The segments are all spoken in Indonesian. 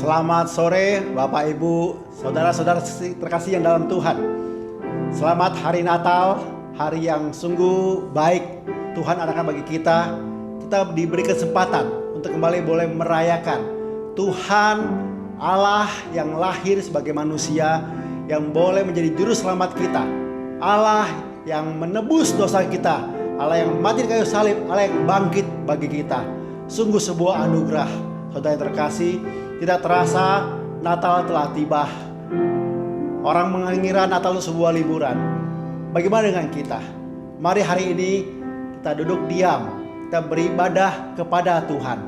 Selamat sore Bapak Ibu, saudara-saudara terkasih yang dalam Tuhan. Selamat hari Natal, hari yang sungguh baik Tuhan adakan bagi kita. Kita diberi kesempatan untuk kembali boleh merayakan Tuhan Allah yang lahir sebagai manusia, yang boleh menjadi juru selamat kita, Allah yang menebus dosa kita, Allah yang mati di kayu salib, Allah yang bangkit bagi kita. Sungguh sebuah anugerah. Saudara yang terkasih, tidak terasa Natal telah tiba. Orang mengira Natal itu sebuah liburan. Bagaimana dengan kita? Mari hari ini kita duduk diam, kita beribadah kepada Tuhan.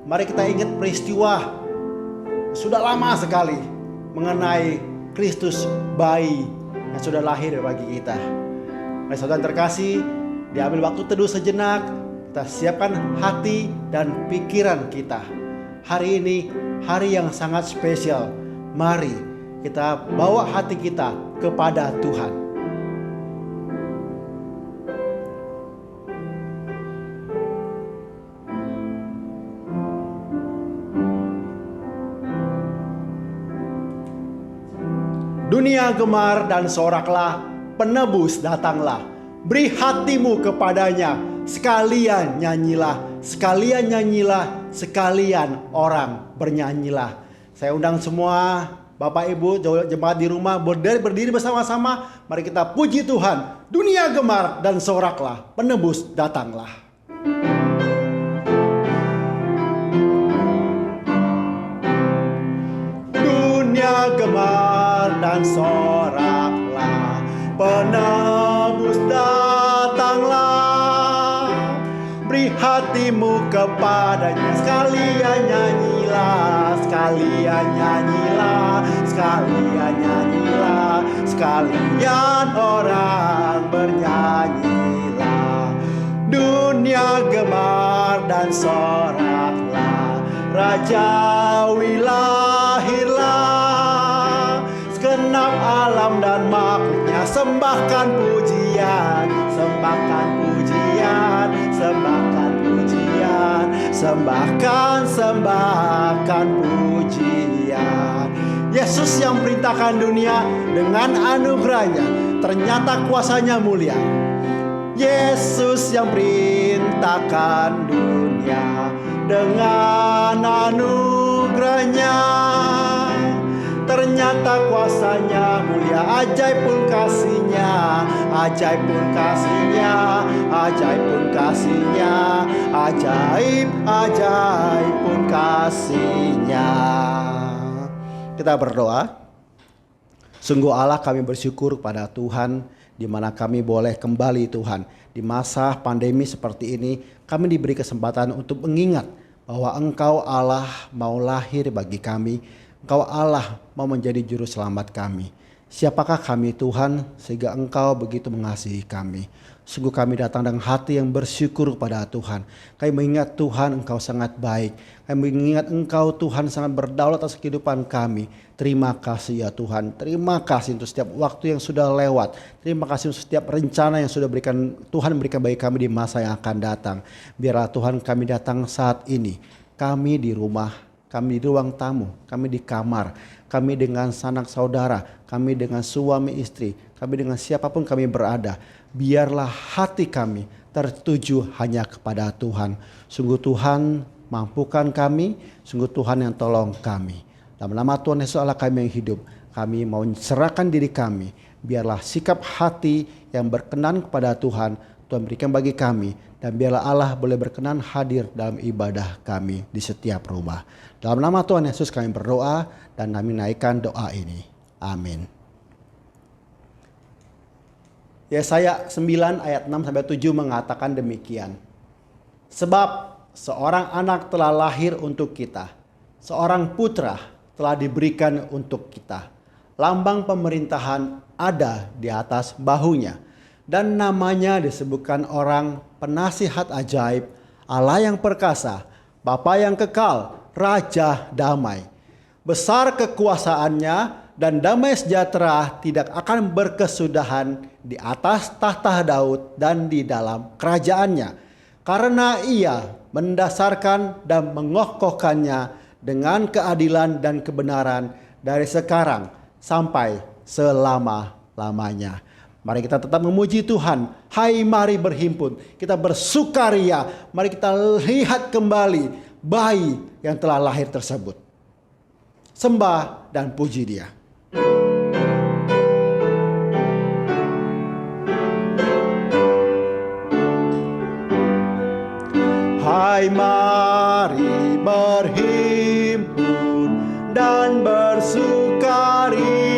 Mari kita ingat peristiwa sudah lama sekali mengenai Kristus bayi yang sudah lahir bagi kita. Mari saudara yang terkasih, diambil waktu teduh sejenak, kita siapkan hati dan pikiran kita. Hari ini hari yang sangat spesial. Mari kita bawa hati kita kepada Tuhan. Dunia gemar dan soraklah, penebus datanglah. Beri hatimu kepadanya, sekalian nyanyilah, sekalian orang bernyanyilah. Saya undang semua Bapak Ibu jemaat di rumah berdiri bersama-sama. Mari kita puji Tuhan. Dunia gemar dan soraklah, penebus datanglah. Dunia gemar dan soraklah, penebus datanglah. Beri hatimu kepadanya, sekalian nyanyilah, sekalian orang bernyanyilah. Dunia gemar dan soraklah, rajawi lahirlah. Segenap alam dan makhluknya sembahkan pujian, sembahkan pujian, sembahkan pujian. Yesus yang perintahkan dunia dengan anugerahnya, ternyata kuasanya mulia. Yesus yang perintahkan dunia dengan anugerahnya, ternyata kuasanya mulia. Ajaib pun kasihnya, ajaib pun kasihnya, ajaib pun kasihnya, ajaib pun kasihnya. Kita berdoa. Sungguh Allah, kami bersyukur kepada Tuhan di mana kami boleh kembali Tuhan. Di masa pandemi seperti ini, kami diberi kesempatan untuk mengingat bahwa Engkau Allah mau lahir bagi kami. Engkau Allah mau menjadi juru selamat kami. Siapakah kami Tuhan sehingga Engkau begitu mengasihi kami? Sungguh kami datang dengan hati yang bersyukur kepada Tuhan. Kami mengingat Tuhan Engkau sangat baik. Kami mengingat Engkau Tuhan sangat berdaulat atas kehidupan kami. Terima kasih ya Tuhan. Terima kasih untuk setiap waktu yang sudah lewat. Terima kasih untuk setiap rencana yang sudah Tuhan berikan bagi kami di masa yang akan datang. Biarlah Tuhan kami datang saat ini. Kami di rumah, kami di ruang tamu, kami di kamar, kami dengan sanak saudara, kami dengan suami istri, kami dengan siapapun kami berada. Biarlah hati kami tertuju hanya kepada Tuhan. Sungguh Tuhan mampukan kami, sungguh Tuhan yang tolong kami. Dalam nama Tuhan Yesus Allah kami yang hidup, kami mau serahkan diri kami. Biarlah sikap hati yang berkenan kepada Tuhan berikan bagi kami. Dan biarlah Allah boleh berkenan hadir dalam ibadah kami di setiap rumah. Dalam nama Tuhan Yesus kami berdoa dan kami naikkan doa ini. Amin. Yesaya 9 ayat 6-7 mengatakan demikian. Sebab seorang anak telah lahir untuk kita, seorang putra telah diberikan untuk kita. Lambang pemerintahan ada di atas bahunya. Dan namanya disebutkan orang penasihat ajaib, Allah yang perkasa, Bapa yang kekal, Raja damai. Besar kekuasaannya dan damai sejahtera tidak akan berkesudahan di atas tahta Daud dan di dalam kerajaannya. Karena ia mendasarkan dan mengokohkannya dengan keadilan dan kebenaran dari sekarang sampai selama-lamanya. Mari kita tetap memuji Tuhan. Hai, mari berhimpun, kita bersukaria. Mari kita lihat kembali bayi yang telah lahir tersebut. Sembah dan puji Dia. Hai, mari berhimpun dan bersukaria.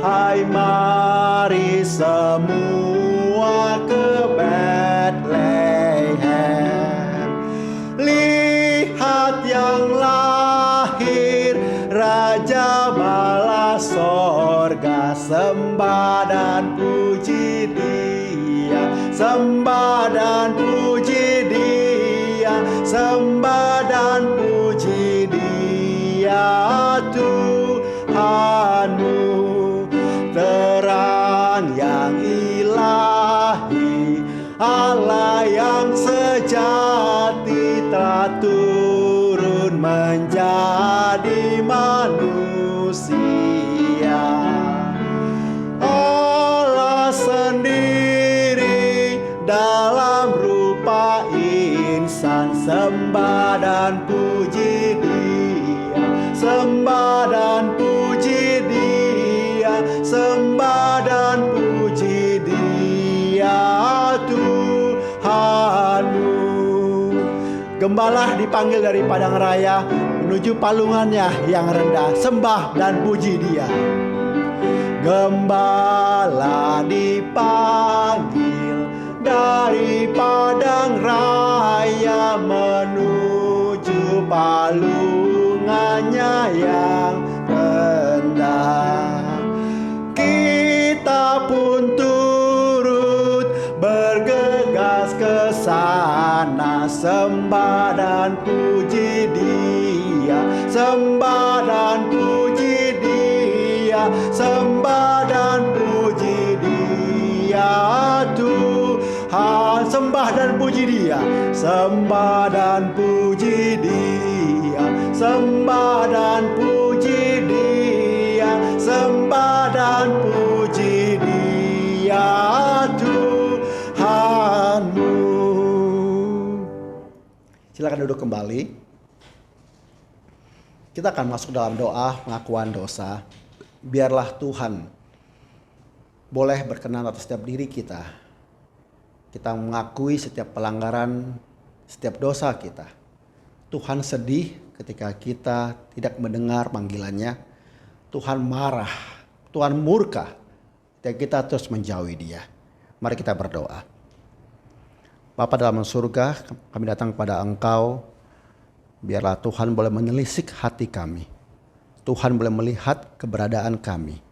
Hai, mari semua ke Betlehem. Lihat yang lahir, Raja bala sorga. Sembah dan puji Dia, sembah dan puji Dia, sembah dan puji Dia. Tuhanmu terang yang ilahi, Allah yang sejati telah turun menjadi manusia. Allah sendiri dalam rupa insan. Sembah dan puji Dia, sembah dan puji Dia, sembah dan puji Dia. Tuhanmu. Gembala dipanggil dari padang raya menuju palungannya yang rendah. Sembah dan puji Dia. Gembala dipanggil dari padang raya menuju palungannya yang rendah. Kita pun turut bergegas ke sana. Sembah dan puji Dia, sembah dan puji Dia, sembah dan puji Dia. Tuhan, sembah dan puji Dia, sembah dan puji Dia, sembah dan puji Dia, sembah dan puji Dia. Tuhanmu. Silakan duduk kembali. Kita akan masuk dalam doa pengakuan dosa. Biarlah Tuhan boleh berkenan atas setiap diri kita. Kita mengakui setiap pelanggaran, setiap dosa kita. Tuhan sedih ketika kita tidak mendengar panggilannya. Tuhan marah, Tuhan murka ketika kita terus menjauhi Dia. Mari kita berdoa. Bapa dalam surga, kami datang kepada Engkau. Biarlah Tuhan boleh menelisik hati kami. Tuhan boleh melihat keberadaan kami.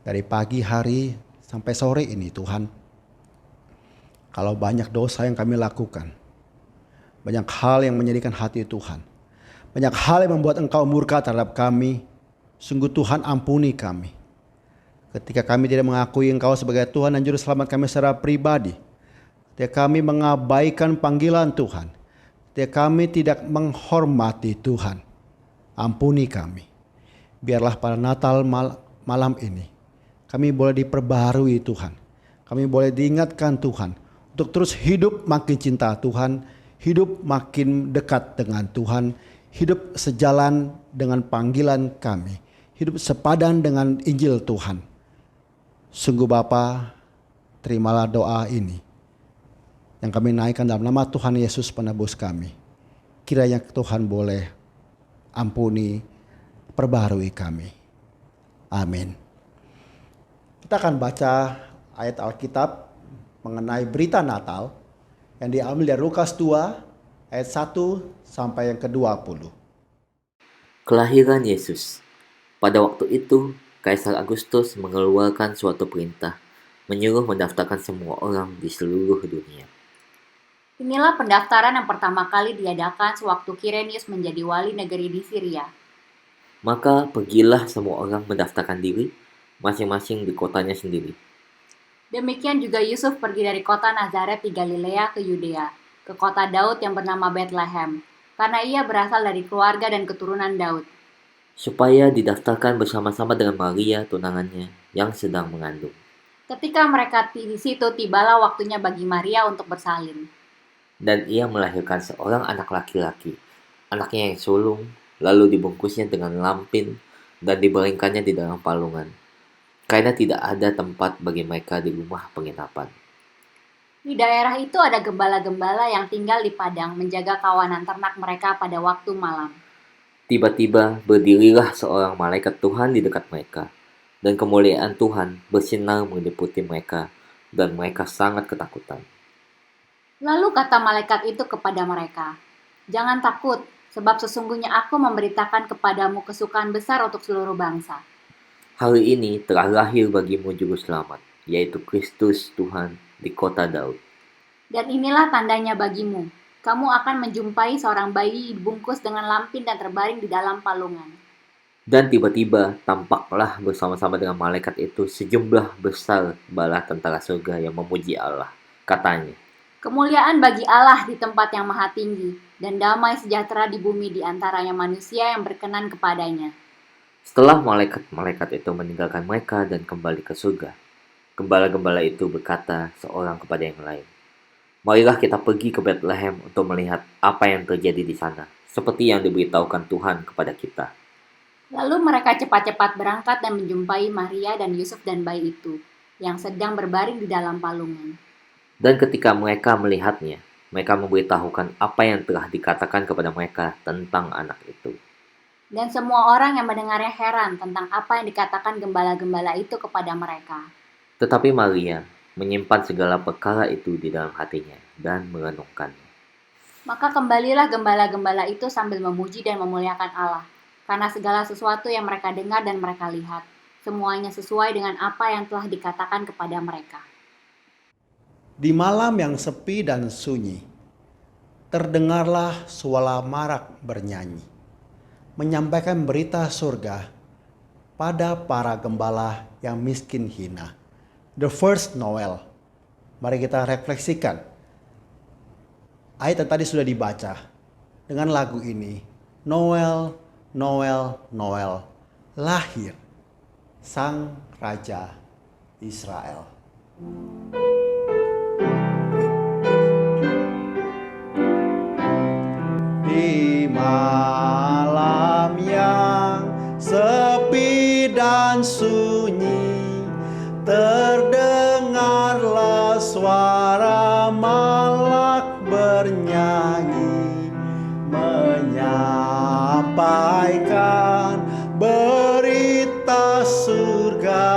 Dari pagi hari sampai sore ini Tuhan. Kalau banyak dosa yang kami lakukan. Banyak hal yang menyedihkan hati Tuhan. Banyak hal yang membuat Engkau murka terhadap kami. Sungguh Tuhan ampuni kami. Ketika kami tidak mengakui Engkau sebagai Tuhan dan Juru Selamat kami secara pribadi. Ketika kami mengabaikan panggilan Tuhan. Ketika kami tidak menghormati Tuhan. Ampuni kami. Biarlah pada Natal malam ini. Kami boleh diperbaharui Tuhan. Kami boleh diingatkan Tuhan. Untuk terus hidup makin cinta Tuhan. Hidup makin dekat dengan Tuhan. Hidup sejalan dengan panggilan kami. Hidup sepadan dengan Injil Tuhan. Sungguh Bapa, terimalah doa ini. Yang kami naikkan dalam nama Tuhan Yesus penebus kami. Kiranya Tuhan boleh ampuni, perbaharui kami. Amin. Kita akan baca ayat Alkitab mengenai berita Natal yang diambil dari Lukas 2 ayat 1 sampai yang ke-20. Kelahiran Yesus. Pada waktu itu, Kaisar Agustus mengeluarkan suatu perintah, menyuruh mendaftarkan semua orang di seluruh dunia. Inilah pendaftaran yang pertama kali diadakan sewaktu Kirenius menjadi wali negeri di Syria. Maka pergilah semua orang mendaftarkan diri, masing-masing di kotanya sendiri. Demikian juga Yusuf pergi dari kota Nazaret di Galilea ke Yudea, ke kota Daud yang bernama Betlehem, karena ia berasal dari keluarga dan keturunan Daud. supaya didaftarkan bersama-sama dengan Maria tunangannya yang sedang mengandung. Ketika mereka di situ, tibalah waktunya bagi Maria untuk bersalin. Dan ia melahirkan seorang anak laki-laki, anaknya yang sulung, lalu dibungkusnya dengan lampin dan dibaringkannya di dalam palungan, karena tidak ada tempat bagi mereka di rumah penginapan. Di daerah itu ada gembala-gembala yang tinggal di padang menjaga kawanan ternak mereka pada waktu malam. Tiba-tiba berdirilah seorang malaikat Tuhan di dekat mereka, dan kemuliaan Tuhan bersinar meliputi mereka, dan mereka sangat ketakutan. Lalu kata malaikat itu kepada mereka, "Jangan takut, sebab sesungguhnya aku memberitakan kepadamu kesukaan besar untuk seluruh bangsa. Hari ini telah lahir bagimu juru selamat, yaitu Kristus Tuhan di kota Daud. Dan inilah tandanya bagimu. Kamu akan menjumpai seorang bayi dibungkus dengan lampin dan terbaring di dalam palungan." Dan tiba-tiba tampaklah bersama-sama dengan malaikat itu sejumlah besar bala tentara surga yang memuji Allah. Katanya, Kemuliaan bagi Allah di tempat yang maha tinggi, dan damai sejahtera di bumi di antaranya manusia yang berkenan kepadanya. setelah malaikat-malaikat itu meninggalkan mereka dan kembali ke surga, gembala-gembala itu berkata seorang kepada yang lain, "Marilah kita pergi ke Bethlehem untuk melihat apa yang terjadi di sana, seperti yang diberitahukan Tuhan kepada kita." Lalu mereka cepat-cepat berangkat dan menjumpai Maria dan Yusuf dan bayi itu, yang sedang berbaring di dalam palungan. Dan ketika mereka melihatnya, mereka memberitahukan apa yang telah dikatakan kepada mereka tentang anak itu. Dan semua orang yang mendengarnya heran tentang apa yang dikatakan gembala-gembala itu kepada mereka. Tetapi Maria menyimpan segala perkara itu di dalam hatinya dan merenungkannya. Maka kembalilah gembala-gembala itu sambil memuji dan memuliakan Allah, karena segala sesuatu yang mereka dengar dan mereka lihat, semuanya sesuai dengan apa yang telah dikatakan kepada mereka. Di malam yang sepi dan sunyi, terdengarlah suara marak bernyanyi, menyampaikan berita surga pada para gembala yang miskin hina. The first Noel. Mari kita refleksikan. Ayat yang tadi sudah dibaca dengan lagu ini. Noel, Noel, Noel. Lahir Sang Raja Israel. Di malam yang sepi dan sunyi, terdengarlah suara malak bernyanyi, menyampaikan berita surga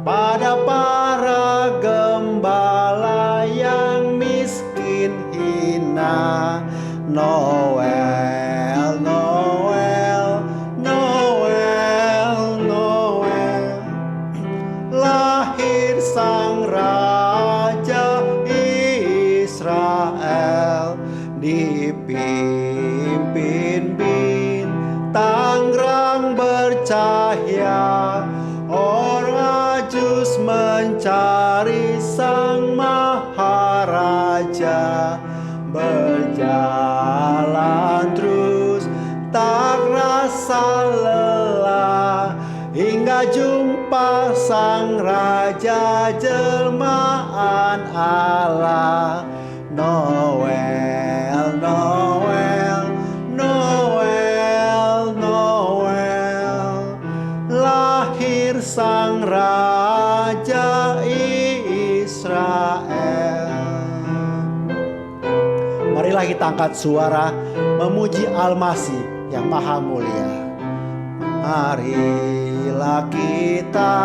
pada para gembala yang miskin hina. Noel, Noel, Noel, Noel. Lahir Sang Raja Israel, dipimpin bintang terang bercahaya. Orang Ajus mencari Sang Maharaja, berjalan terus tak rasa lelah, hingga jumpa Sang Raja jelmaan Allah. Noel, Noel, Noel, Noel. Lahir Sang Raja Israel. Marilah kita angkat suara memuji Al-Masih yang Maha Mulia. Marilah kita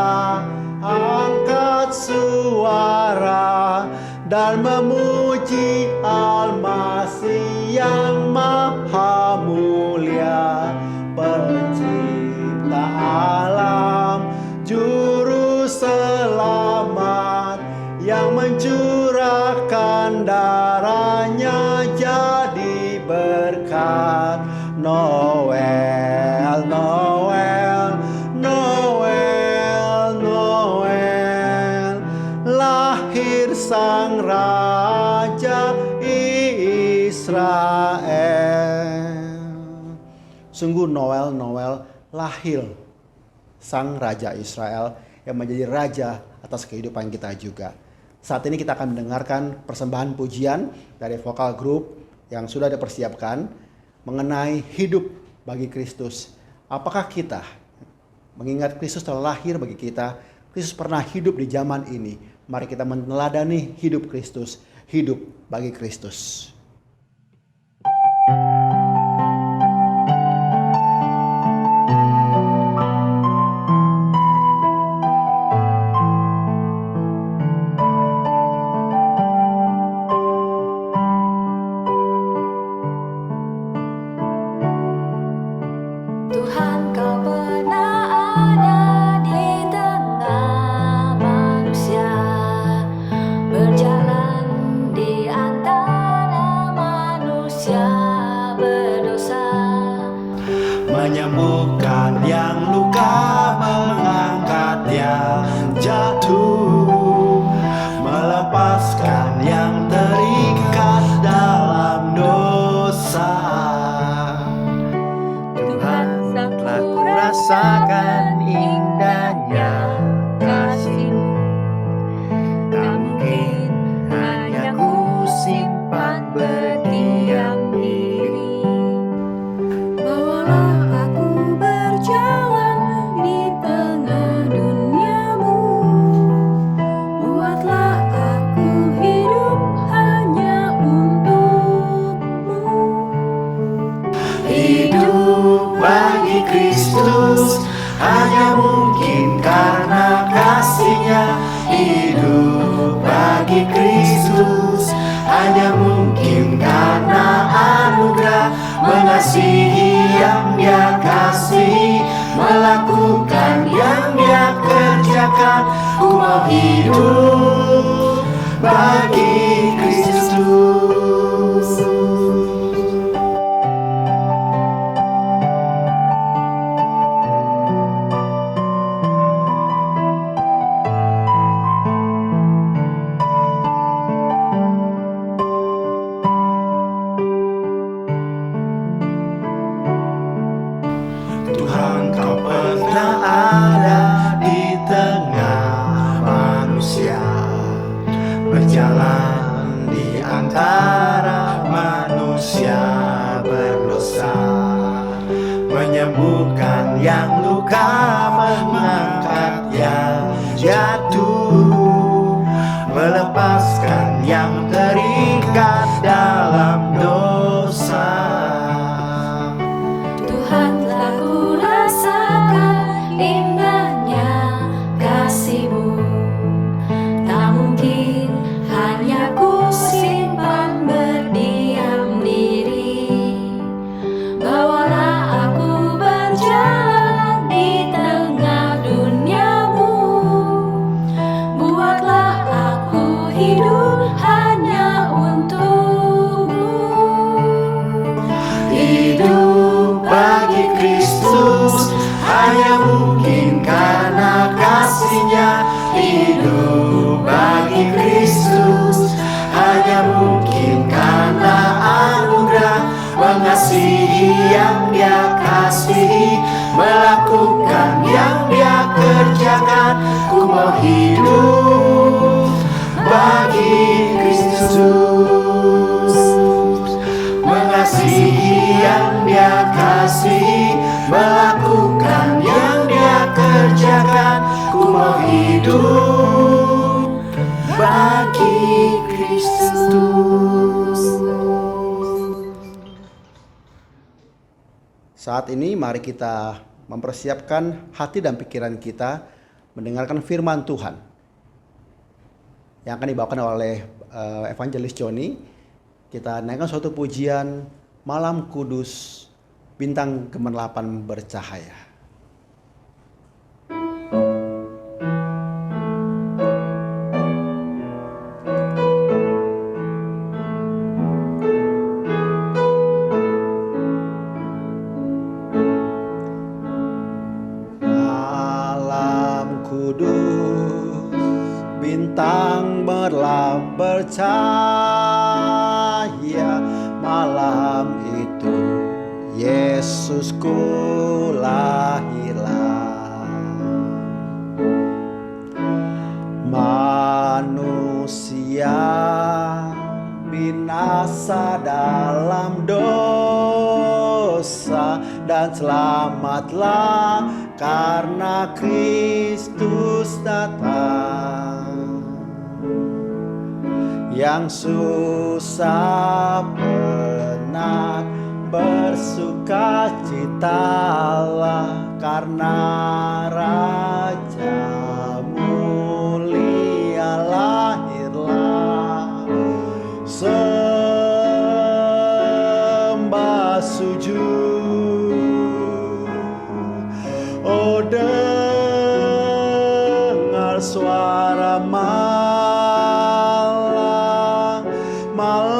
angkat suara dan memuji Al-Masih yang Maha Mulia, Pencipta alam, Juru Selamat, yang mencurahkan darahnya jadi berkat. Noel, Noel, Noel, Noel. Lahir Sang Raja Israel. Sungguh Noel lahir Sang Raja Israel yang menjadi Raja atas kehidupan kita juga. Saat ini kita akan mendengarkan persembahan pujian dari vokal group yang sudah dipersiapkan mengenai hidup bagi Kristus. Apakah kita mengingat Kristus telah lahir bagi kita, Kristus pernah hidup di zaman ini. Mari kita meneladani hidup Kristus, hidup bagi Kristus. Tuhan, Kau pernah ada di tengah manusia, berjalan di antara manusia berdosa, Menyembuhkan yang luka, mengangkat yang jatuh, melepaskan yang terikat dalam dosa. Tuhan, Telah kurasakan indahnya kasih-Mu, tak mungkin hanya ku simpan berdiam diri. bawalah aku berjalan di tengah duniamu, buatlah aku hidup hanya untukmu. Hidup bagi Kristus hanya mungkin karena kasih-Nya. Hidup bagi Kristus hanya mungkin karena anugerah, mengasihi yang Dia kasihi, melakukan yang Dia kerjakan. Ku mau hidup bagi Kristus. Tuhan, Kau pernah ada di tengah manusia, berjalan di antara manusia berdosa, menyembuhkan yang luka, mengangkat yang jatuh, melepaskan yang terikat dalam dosa. Tuhan, telah kurasakan indahnya kasih-Mu, tak mungkin hanya ku simpan berdiam diri. Bawalah aku berjalan di tengah duniamu, buatlah aku hidup hanya untukmu. Hidup bagi Kristus hanya mungkin karena kasih-Nya. Hidup bagi Kristus hanya mungkin karena anugerah, mengasihi yang Dia kasihi, melakukan yang Dia kerjakan. Ku mau hidup bagi Kristus, mengasihi yang Dia kasihi, melakukan yang Dia kerjakan. Ku mau hidup bagi Kristus. Saat ini mari kita mempersiapkan hati dan pikiran kita mendengarkan firman Tuhan yang akan dibawakan oleh Evangelis Joni. Kita naikkan suatu pujian Malam Kudus, bintang gemerlapan bercahaya. Malam kudus, bintang bercahaya, malam itu Yesus Yesusku lahirlah. Manusia binasa dalam dosa, dan selamatlah karena Kristus datang. Yang susah penat bersukacitalah, karena Raja mulia lahirlah. Sembah sujud, oh dengar suara malam, malam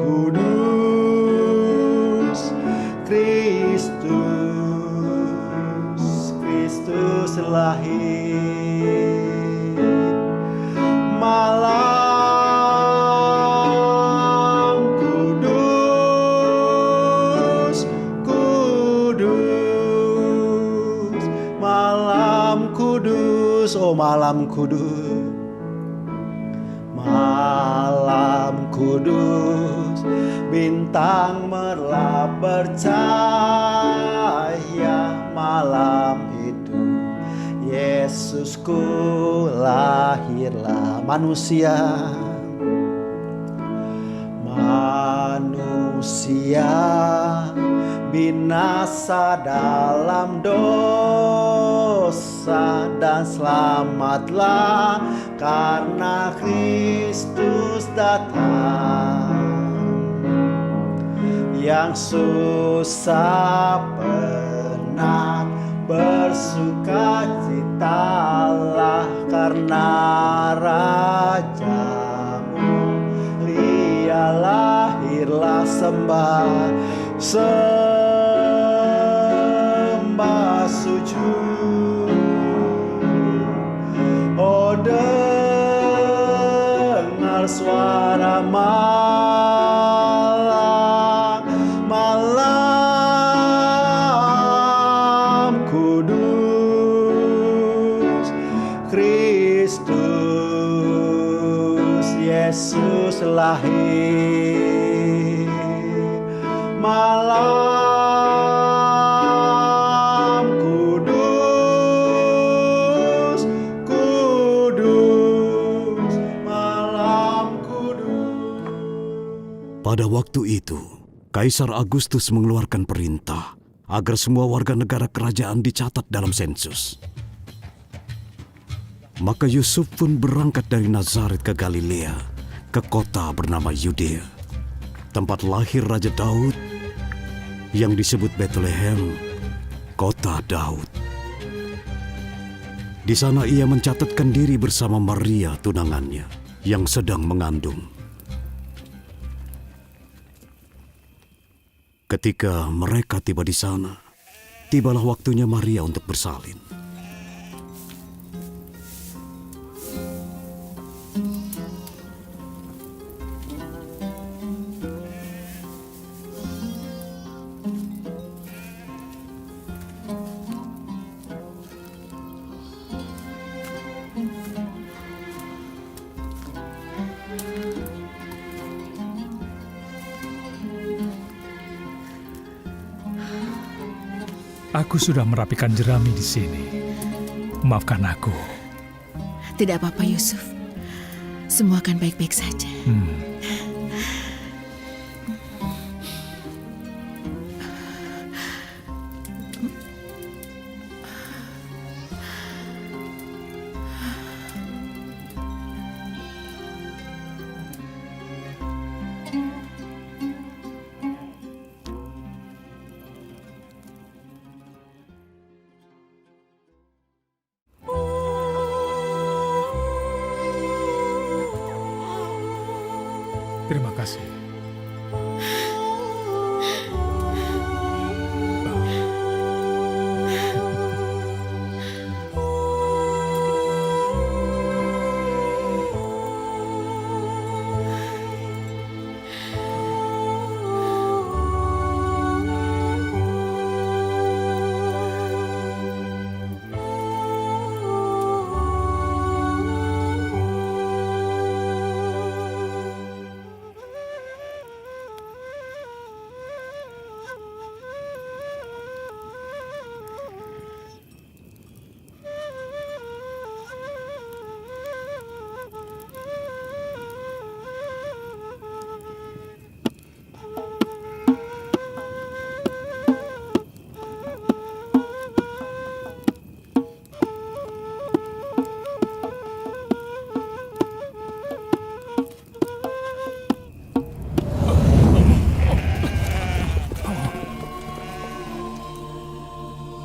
kudus. Kristus lahir. Malam kudus, kudus, malam kudus, oh malam kudus, malam kudus, bintang merlap bercahaya, malam itu Yesusku lahirlah. Manusia binasa dalam dosa, dan selamatlah karena Kristus datang. Yang susah penat bersukacitalah, karena Rajamu mulia lahirlah. Sembah sujud, oh dengar suara malam, malam kudus. Kristus Yesus lahir. Malam kudus, kudus, malam kudus. Pada waktu itu, Kaisar Agustus mengeluarkan perintah agar semua warga negara kerajaan dicatat dalam sensus. Maka Yusuf pun berangkat dari Nazaret ke Galilea, ke kota bernama Yudea, tempat lahir Raja Daud yang disebut Bethlehem, kota Daud. Di sana ia mencatatkan diri bersama Maria tunangannya yang sedang mengandung. Ketika mereka tiba di sana, tibalah waktunya Maria untuk bersalin. Aku sudah merapikan jerami di sini. Maafkan aku. Tidak apa-apa, Yusuf. Semua akan baik-baik saja. Terima kasih.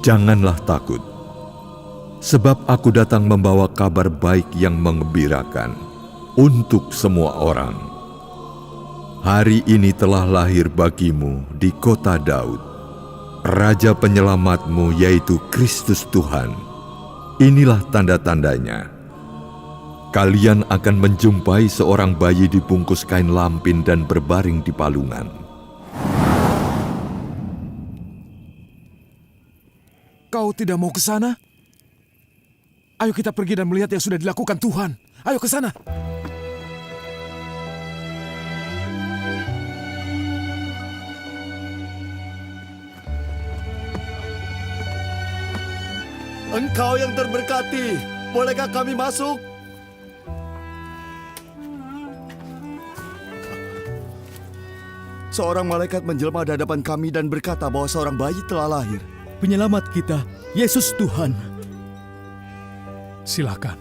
Janganlah takut, sebab aku datang membawa kabar baik yang menggembirakan untuk semua orang. Hari ini telah lahir bagimu di kota Daud, Raja penyelamatmu, yaitu Kristus Tuhan. Inilah tanda-tandanya. Kalian akan menjumpai seorang bayi dibungkus kain lampin dan berbaring di palungan. Kau tidak mau ke sana? Ayo kita pergi dan melihat yang sudah dilakukan Tuhan. Ayo ke sana. Engkau yang terberkati, bolehkah kami masuk? Seorang malaikat menjelma di hadapan kami dan berkata bahwa seorang bayi telah lahir. Penyelamat kita, Yesus Tuhan. Silakan.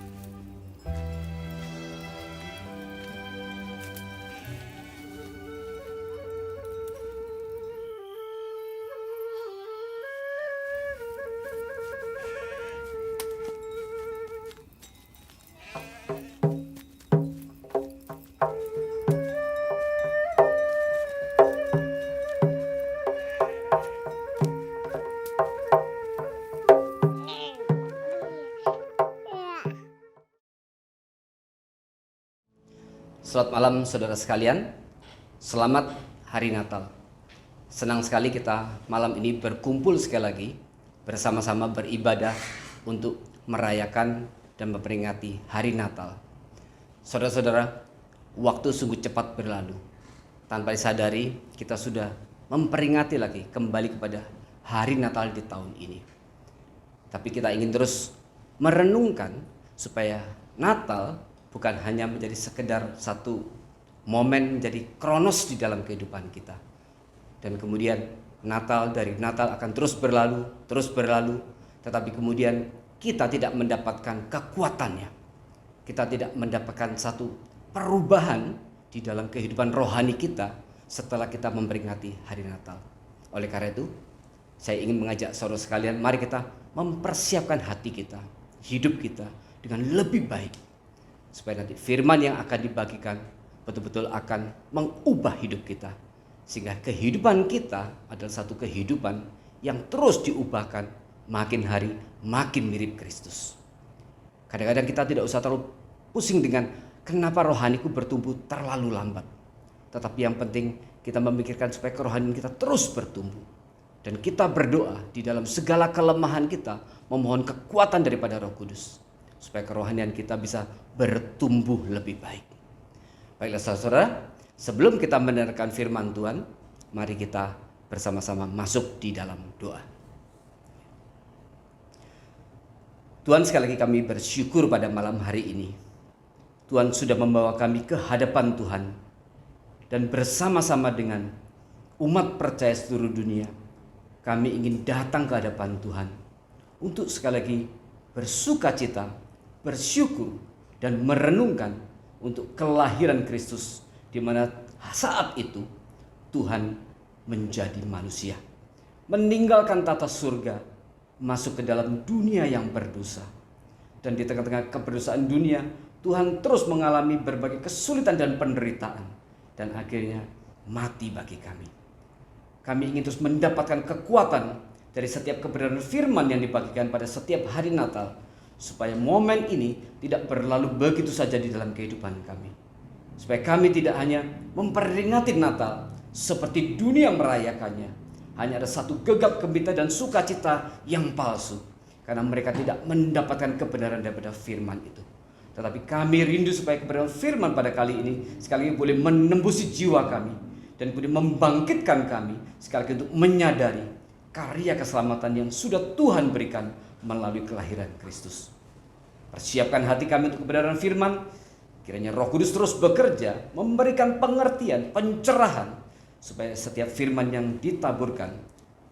Selamat malam saudara sekalian, selamat Hari Natal. Senang sekali kita malam ini berkumpul sekali lagi bersama-sama beribadah untuk merayakan dan memperingati Hari Natal. Saudara-saudara, waktu sungguh cepat berlalu. Tanpa disadari kita sudah memperingati lagi kembali kepada Hari Natal di tahun ini. Tapi kita ingin terus merenungkan supaya Natal bukan hanya menjadi sekedar satu momen, menjadi kronos di dalam kehidupan kita. Dan kemudian dari Natal akan terus berlalu, tetapi kemudian kita tidak mendapatkan kekuatannya. Kita tidak mendapatkan satu perubahan di dalam kehidupan rohani kita setelah kita memperingati Hari Natal. Oleh karena itu, saya ingin mengajak saudara sekalian, mari kita mempersiapkan hati kita, hidup kita dengan lebih baik, supaya nanti firman yang akan dibagikan betul-betul akan mengubah hidup kita. Sehingga kehidupan kita adalah satu kehidupan yang terus diubahkan, makin hari makin mirip Kristus. Kadang-kadang kita tidak usah terlalu pusing dengan kenapa rohaniku bertumbuh terlalu lambat. Tetapi yang penting kita memikirkan supaya kerohanian kita terus bertumbuh. Dan kita berdoa di dalam segala kelemahan kita, memohon kekuatan daripada Roh Kudus, supaya kerohanian kita bisa bertumbuh lebih baik. Baiklah saudara, sebelum kita mendengarkan firman Tuhan, mari kita bersama-sama masuk di dalam doa. Tuhan, sekali lagi kami bersyukur pada malam hari ini. Tuhan sudah membawa kami ke hadapan Tuhan, dan bersama-sama dengan umat percaya seluruh dunia, kami ingin datang ke hadapan Tuhan untuk sekali lagi bersukacita, bersyukur, dan merenungkan untuk kelahiran Kristus, di mana saat itu Tuhan menjadi manusia, meninggalkan tata surga, masuk ke dalam dunia yang berdosa. Dan di tengah-tengah keberdosaan dunia, Tuhan terus mengalami berbagai kesulitan dan penderitaan, dan akhirnya mati bagi kami. Kami ingin terus mendapatkan kekuatan dari setiap kebenaran firman yang dibagikan pada setiap hari Natal, supaya momen ini tidak berlalu begitu saja di dalam kehidupan kami. Supaya kami tidak hanya memperingati Natal seperti dunia merayakannya, hanya ada satu gegap gempita dan sukacita yang palsu, karena mereka tidak mendapatkan kebenaran daripada firman itu. Tetapi kami rindu supaya kebenaran firman pada kali ini sekali lagi boleh menembusi jiwa kami, dan kemudian membangkitkan kami sekali lagi untuk menyadari karya keselamatan yang sudah Tuhan berikan melalui kelahiran Kristus. Persiapkan hati kami untuk kebenaran firman. Kiranya Roh Kudus terus bekerja, memberikan pengertian, pencerahan, supaya setiap firman yang ditaburkan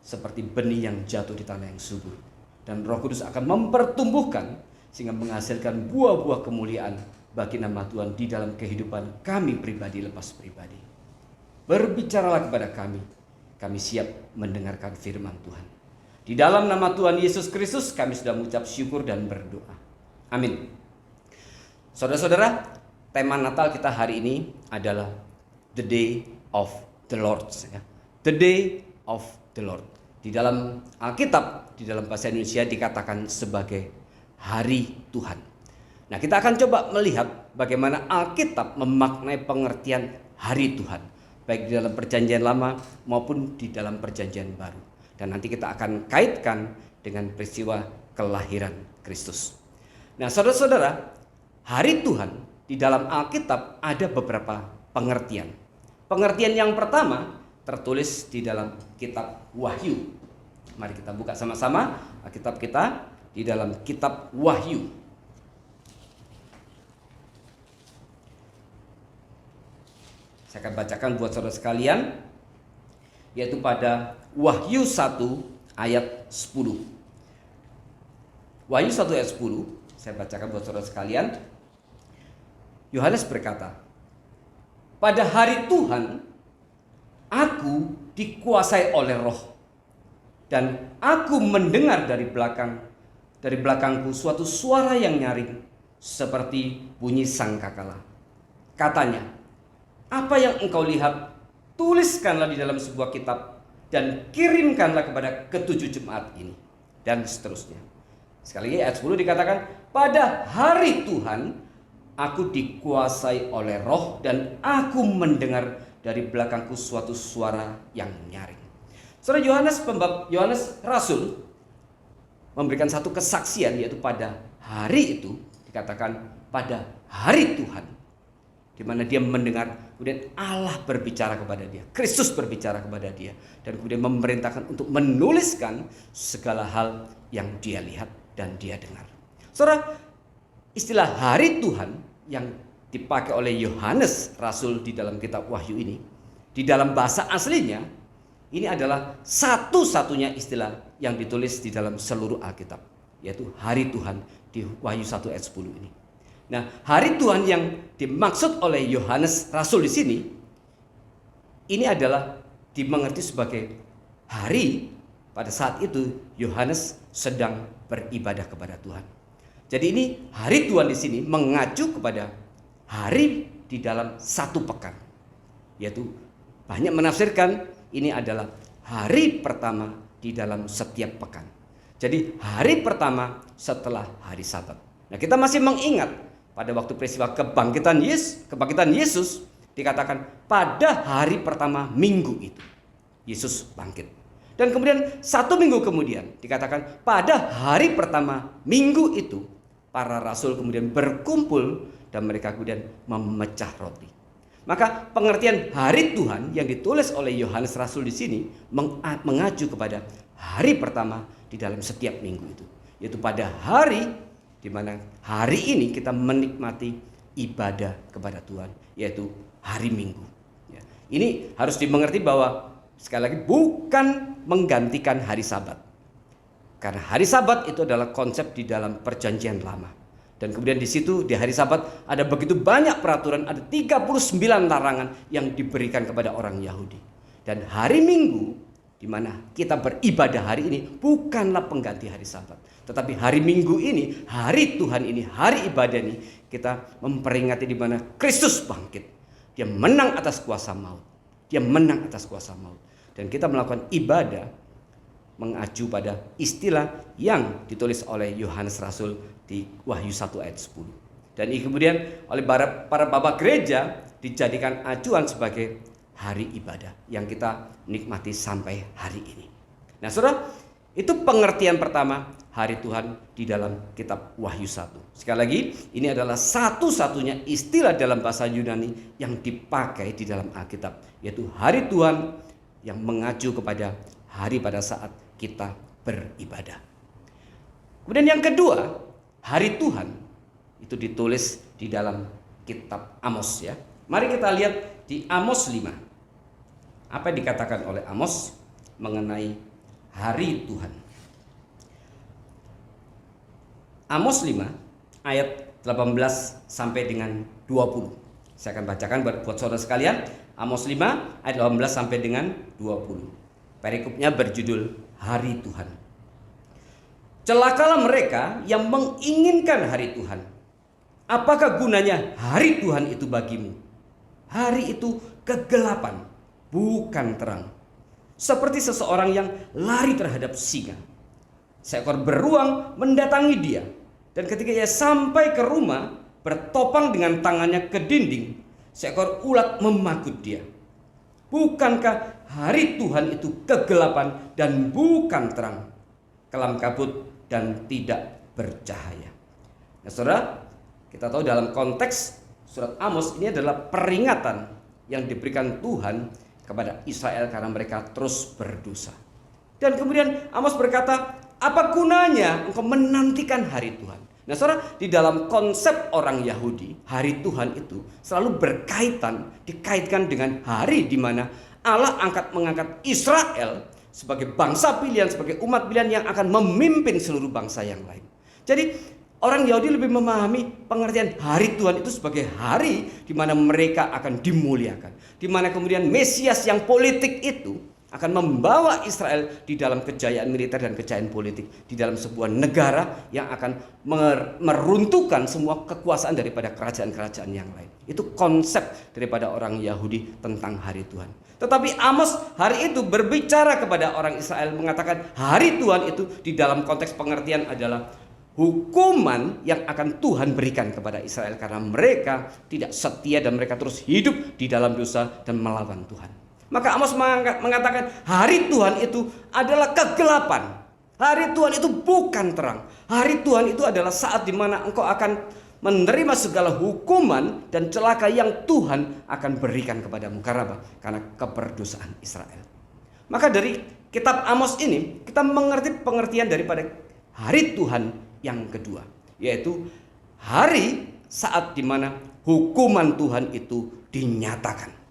seperti benih yang jatuh di tanah yang subur. Dan Roh Kudus akan mempertumbuhkan sehingga menghasilkan buah-buah kemuliaan bagi nama Tuhan di dalam kehidupan kami pribadi lepas pribadi. Berbicaralah kepada kami. Kami siap mendengarkan firman Tuhan. Di dalam nama Tuhan Yesus Kristus kami sudah mengucap syukur dan berdoa. Amin. Saudara-saudara, tema Natal kita hari ini adalah The Day of the Lord. The Day of the Lord. Di dalam Alkitab, di dalam bahasa Indonesia dikatakan sebagai Hari Tuhan. Nah, kita akan coba melihat bagaimana Alkitab memaknai pengertian Hari Tuhan, baik di dalam Perjanjian Lama maupun di dalam Perjanjian Baru. Dan nanti kita akan kaitkan dengan peristiwa kelahiran Kristus. Nah, saudara-saudara, Hari Tuhan di dalam Alkitab ada beberapa pengertian. Pengertian yang pertama tertulis di dalam kitab Wahyu. Mari kita buka sama-sama Alkitab kita di dalam kitab Wahyu. Saya akan bacakan buat saudara sekalian, yaitu pada Wahyu 1 ayat 10. Wahyu 1 ayat 10, saya bacakan buat saudara sekalian. Yohanes berkata, pada hari Tuhan, aku dikuasai oleh Roh, dan aku mendengar dari belakangku suatu suara yang nyaring seperti bunyi sangkakala. Katanya, apa yang engkau lihat, tuliskanlah di dalam sebuah kitab dan kirimkanlah kepada ketujuh jemaat ini. Dan seterusnya. Sekali lagi ayat 10 dikatakan, pada hari Tuhan aku dikuasai oleh Roh dan aku mendengar dari belakangku suatu suara yang nyaring. Saudara, Yohanes Rasul memberikan satu kesaksian, yaitu pada hari itu dikatakan pada hari Tuhan, di mana dia mendengar kemudian Allah berbicara kepada dia, Kristus berbicara kepada dia, dan kemudian memerintahkan untuk menuliskan segala hal yang dia lihat dan dia dengar. Saudara, istilah hari Tuhan yang dipakai oleh Yohanes Rasul di dalam kitab Wahyu ini, di dalam bahasa aslinya, ini adalah satu-satunya istilah yang ditulis di dalam seluruh Alkitab, yaitu hari Tuhan di Wahyu 1 ayat 10 ini. Nah, hari Tuhan yang dimaksud oleh Yohanes Rasul di sini, ini adalah dimengerti sebagai hari pada saat itu Yohanes sedang beribadah kepada Tuhan. Jadi ini hari Tuhan di sini mengacu kepada hari di dalam satu pekan, yaitu banyak menafsirkan ini adalah hari pertama di dalam setiap pekan. Jadi hari pertama setelah hari Sabat. Nah, kita masih mengingat pada waktu peristiwa kebangkitan Yesus dikatakan pada hari pertama minggu itu Yesus bangkit. Dan kemudian 1 minggu kemudian dikatakan pada hari pertama minggu itu para rasul kemudian berkumpul dan mereka kemudian memecah roti. Maka pengertian hari Tuhan yang ditulis oleh Yohanes Rasul di sini mengacu kepada hari pertama di dalam setiap minggu itu, yaitu pada hari di mana hari ini kita menikmati ibadah kepada Tuhan, yaitu hari Minggu. Ya. Ini harus dimengerti bahwa sekali lagi bukan menggantikan hari Sabat, karena hari Sabat itu adalah konsep di dalam Perjanjian Lama. Dan kemudian di situ di hari Sabat ada begitu banyak peraturan, ada 39 larangan yang diberikan kepada orang Yahudi. Dan hari Minggu di mana kita beribadah hari ini bukanlah pengganti hari Sabat. Tetapi hari Minggu ini, hari Tuhan ini, hari ibadah ini, kita memperingati di mana Kristus bangkit. Dia menang atas kuasa maut. Dia menang atas kuasa maut. Dan kita melakukan ibadah mengacu pada istilah yang ditulis oleh Yohanes Rasul di Wahyu 1 ayat 10. Dan ini kemudian oleh para bapak gereja dijadikan acuan sebagai hari ibadah yang kita nikmati sampai hari ini. Nah, saudara, itu pengertian pertama hari Tuhan di dalam kitab Wahyu 1. Sekali lagi, ini adalah satu-satunya istilah dalam bahasa Yunani yang dipakai di dalam Alkitab, yaitu hari Tuhan yang mengacu kepada hari pada saat kita beribadah. Kemudian yang kedua, hari Tuhan itu ditulis di dalam kitab Amos, ya. Mari kita lihat di Amos 5. Apa yang dikatakan oleh Amos mengenai hari Tuhan. Amos 5 ayat 18 sampai dengan 20. Saya akan bacakan buat saudara sekalian. Amos 5 ayat 18 sampai dengan 20. Perikopnya berjudul Hari Tuhan. Celakalah mereka yang menginginkan hari Tuhan. Apakah gunanya hari Tuhan itu bagimu? Hari itu kegelapan, bukan terang. Seperti seseorang yang lari terhadap singa. Seekor beruang mendatangi dia. Dan ketika ia sampai ke rumah, bertopang dengan tangannya ke dinding, seekor ulat memakut dia. Bukankah hari Tuhan itu kegelapan dan bukan terang, kelam kabut dan tidak bercahaya? Nah, saudara, kita tahu dalam konteks surat Amos ini adalah peringatan yang diberikan Tuhan kepada Israel karena mereka terus berdosa. Dan kemudian Amos berkata, apa gunanya engkau menantikan hari Tuhan? Nah, saudara, di dalam konsep orang Yahudi, hari Tuhan itu selalu dikaitkan dengan hari di mana Allah mengangkat Israel sebagai bangsa pilihan, sebagai umat pilihan yang akan memimpin seluruh bangsa yang lain. Jadi orang Yahudi lebih memahami pengertian hari Tuhan itu sebagai hari di mana mereka akan dimuliakan, di mana kemudian Mesias yang politik itu akan membawa Israel di dalam kejayaan militer dan kejayaan politik, di dalam sebuah negara yang akan meruntuhkan semua kekuasaan daripada kerajaan-kerajaan yang lain. Itu konsep daripada orang Yahudi tentang hari Tuhan. Tetapi Amos hari itu berbicara kepada orang Israel, mengatakan hari Tuhan itu di dalam konteks pengertian adalah hukuman yang akan Tuhan berikan kepada Israel karena mereka tidak setia dan mereka terus hidup di dalam dosa dan melawan Tuhan. Maka Amos mengatakan hari Tuhan itu adalah kegelapan. Hari Tuhan itu bukan terang. Hari Tuhan itu adalah saat di mana engkau akan menerima segala hukuman dan celaka yang Tuhan akan berikan kepadamu. Karena apa? Karena keberdosaan Israel. Maka dari kitab Amos ini kita mengerti pengertian daripada hari Tuhan yang kedua, yaitu hari saat di mana hukuman Tuhan itu dinyatakan.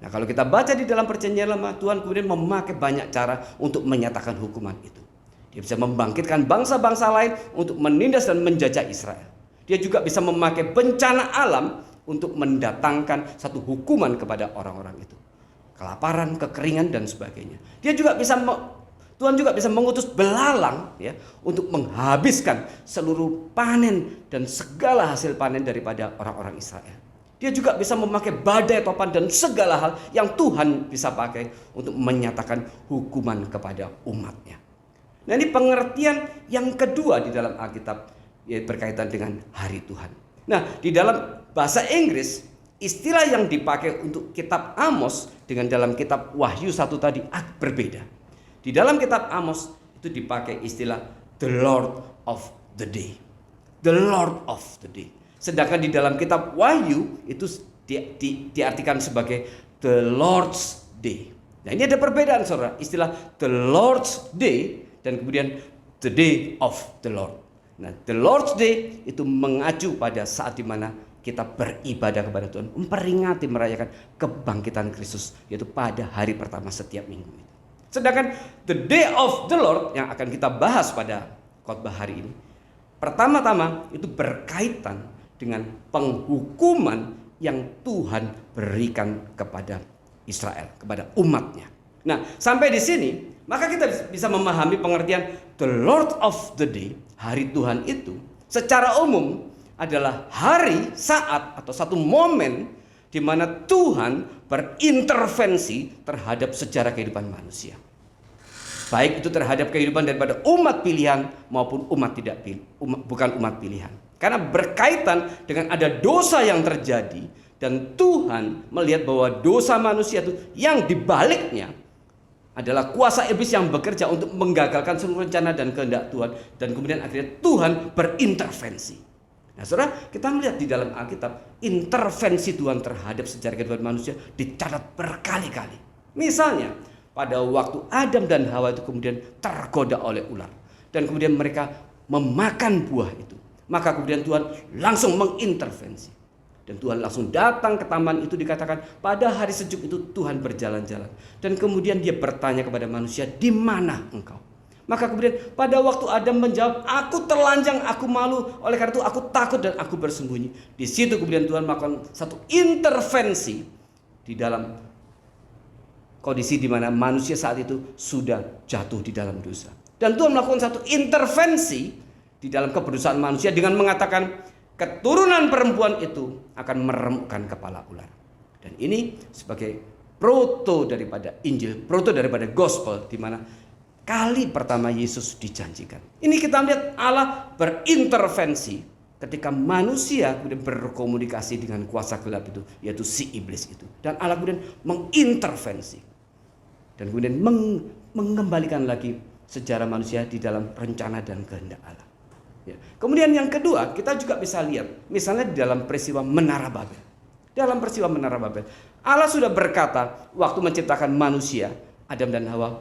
Nah, kalau kita baca di dalam Perjanjian Lama, Tuhan kemudian memakai banyak cara untuk menyatakan hukuman itu. Dia bisa membangkitkan bangsa-bangsa lain untuk menindas dan menjajah Israel. Dia juga bisa memakai bencana alam untuk mendatangkan satu hukuman kepada orang-orang itu. Kelaparan, kekeringan dan sebagainya. Tuhan juga bisa mengutus belalang ya untuk menghabiskan seluruh panen dan segala hasil panen daripada orang-orang Israel. Dia juga bisa memakai badai topan dan segala hal yang Tuhan bisa pakai untuk menyatakan hukuman kepada umatnya. Nah, ini pengertian yang kedua di dalam Alkitab ya, berkaitan dengan hari Tuhan. Nah, di dalam bahasa Inggris istilah yang dipakai untuk kitab Amos dengan dalam kitab Wahyu 1 tadi berbeda. Di dalam kitab Amos itu dipakai istilah the Lord of the Day. The Lord of the Day. Sedangkan di dalam kitab Wahyu itu diartikan sebagai the Lord's Day. Nah, ini ada perbedaan, saudara. Istilah the Lord's Day dan kemudian the Day of the Lord. Nah, the Lord's Day itu mengacu pada saat di mana kita beribadah kepada Tuhan, memperingati, merayakan kebangkitan Kristus, yaitu pada hari pertama setiap minggu itu. Sedangkan the Day of the Lord yang akan kita bahas pada khotbah hari ini, pertama-tama itu berkaitan dengan penghukuman yang Tuhan berikan kepada Israel, kepada umatnya. Nah, sampai di sini, maka kita bisa memahami pengertian the Lord of the Day, hari Tuhan itu, secara umum adalah hari, saat, atau satu momen di mana Tuhan berintervensi terhadap sejarah kehidupan manusia. Baik itu terhadap kehidupan daripada umat pilihan maupun bukan umat pilihan. Karena berkaitan dengan ada dosa yang terjadi dan Tuhan melihat bahwa dosa manusia itu yang dibaliknya adalah kuasa iblis yang bekerja untuk menggagalkan seluruh rencana dan kehendak Tuhan, dan kemudian akhirnya Tuhan berintervensi. Nah, saudara, kita melihat di dalam Alkitab intervensi Tuhan terhadap sejarah kehidupan manusia dicatat berkali-kali. Misalnya pada waktu Adam dan Hawa itu kemudian tergoda oleh ular dan kemudian mereka memakan buah itu. Maka kemudian Tuhan langsung mengintervensi. Dan Tuhan langsung datang ke taman itu, dikatakan pada hari sejuk itu Tuhan berjalan-jalan. Dan kemudian dia bertanya kepada manusia, di mana engkau? Maka kemudian pada waktu Adam menjawab, aku telanjang, aku malu, oleh karena itu aku takut dan aku bersembunyi. Di situ kemudian Tuhan melakukan satu intervensi di dalam kondisi di mana manusia saat itu sudah jatuh di dalam dosa. Dan Tuhan melakukan satu intervensi di dalam keberusahaan manusia dengan mengatakan keturunan perempuan itu akan meremukkan kepala ular. Dan ini sebagai proto daripada Injil, proto daripada gospel, di mana kali pertama Yesus dijanjikan. Ini kita lihat Allah berintervensi ketika manusia kemudian berkomunikasi dengan kuasa gelap itu, yaitu si iblis itu. Dan Allah kemudian mengintervensi dan kemudian mengembalikan lagi sejarah manusia di dalam rencana dan kehendak Allah. Ya. Kemudian yang kedua, kita juga bisa lihat misalnya di dalam peristiwa Menara Babel. Dalam peristiwa Menara Babel, Allah sudah berkata waktu menciptakan manusia, Adam dan Hawa,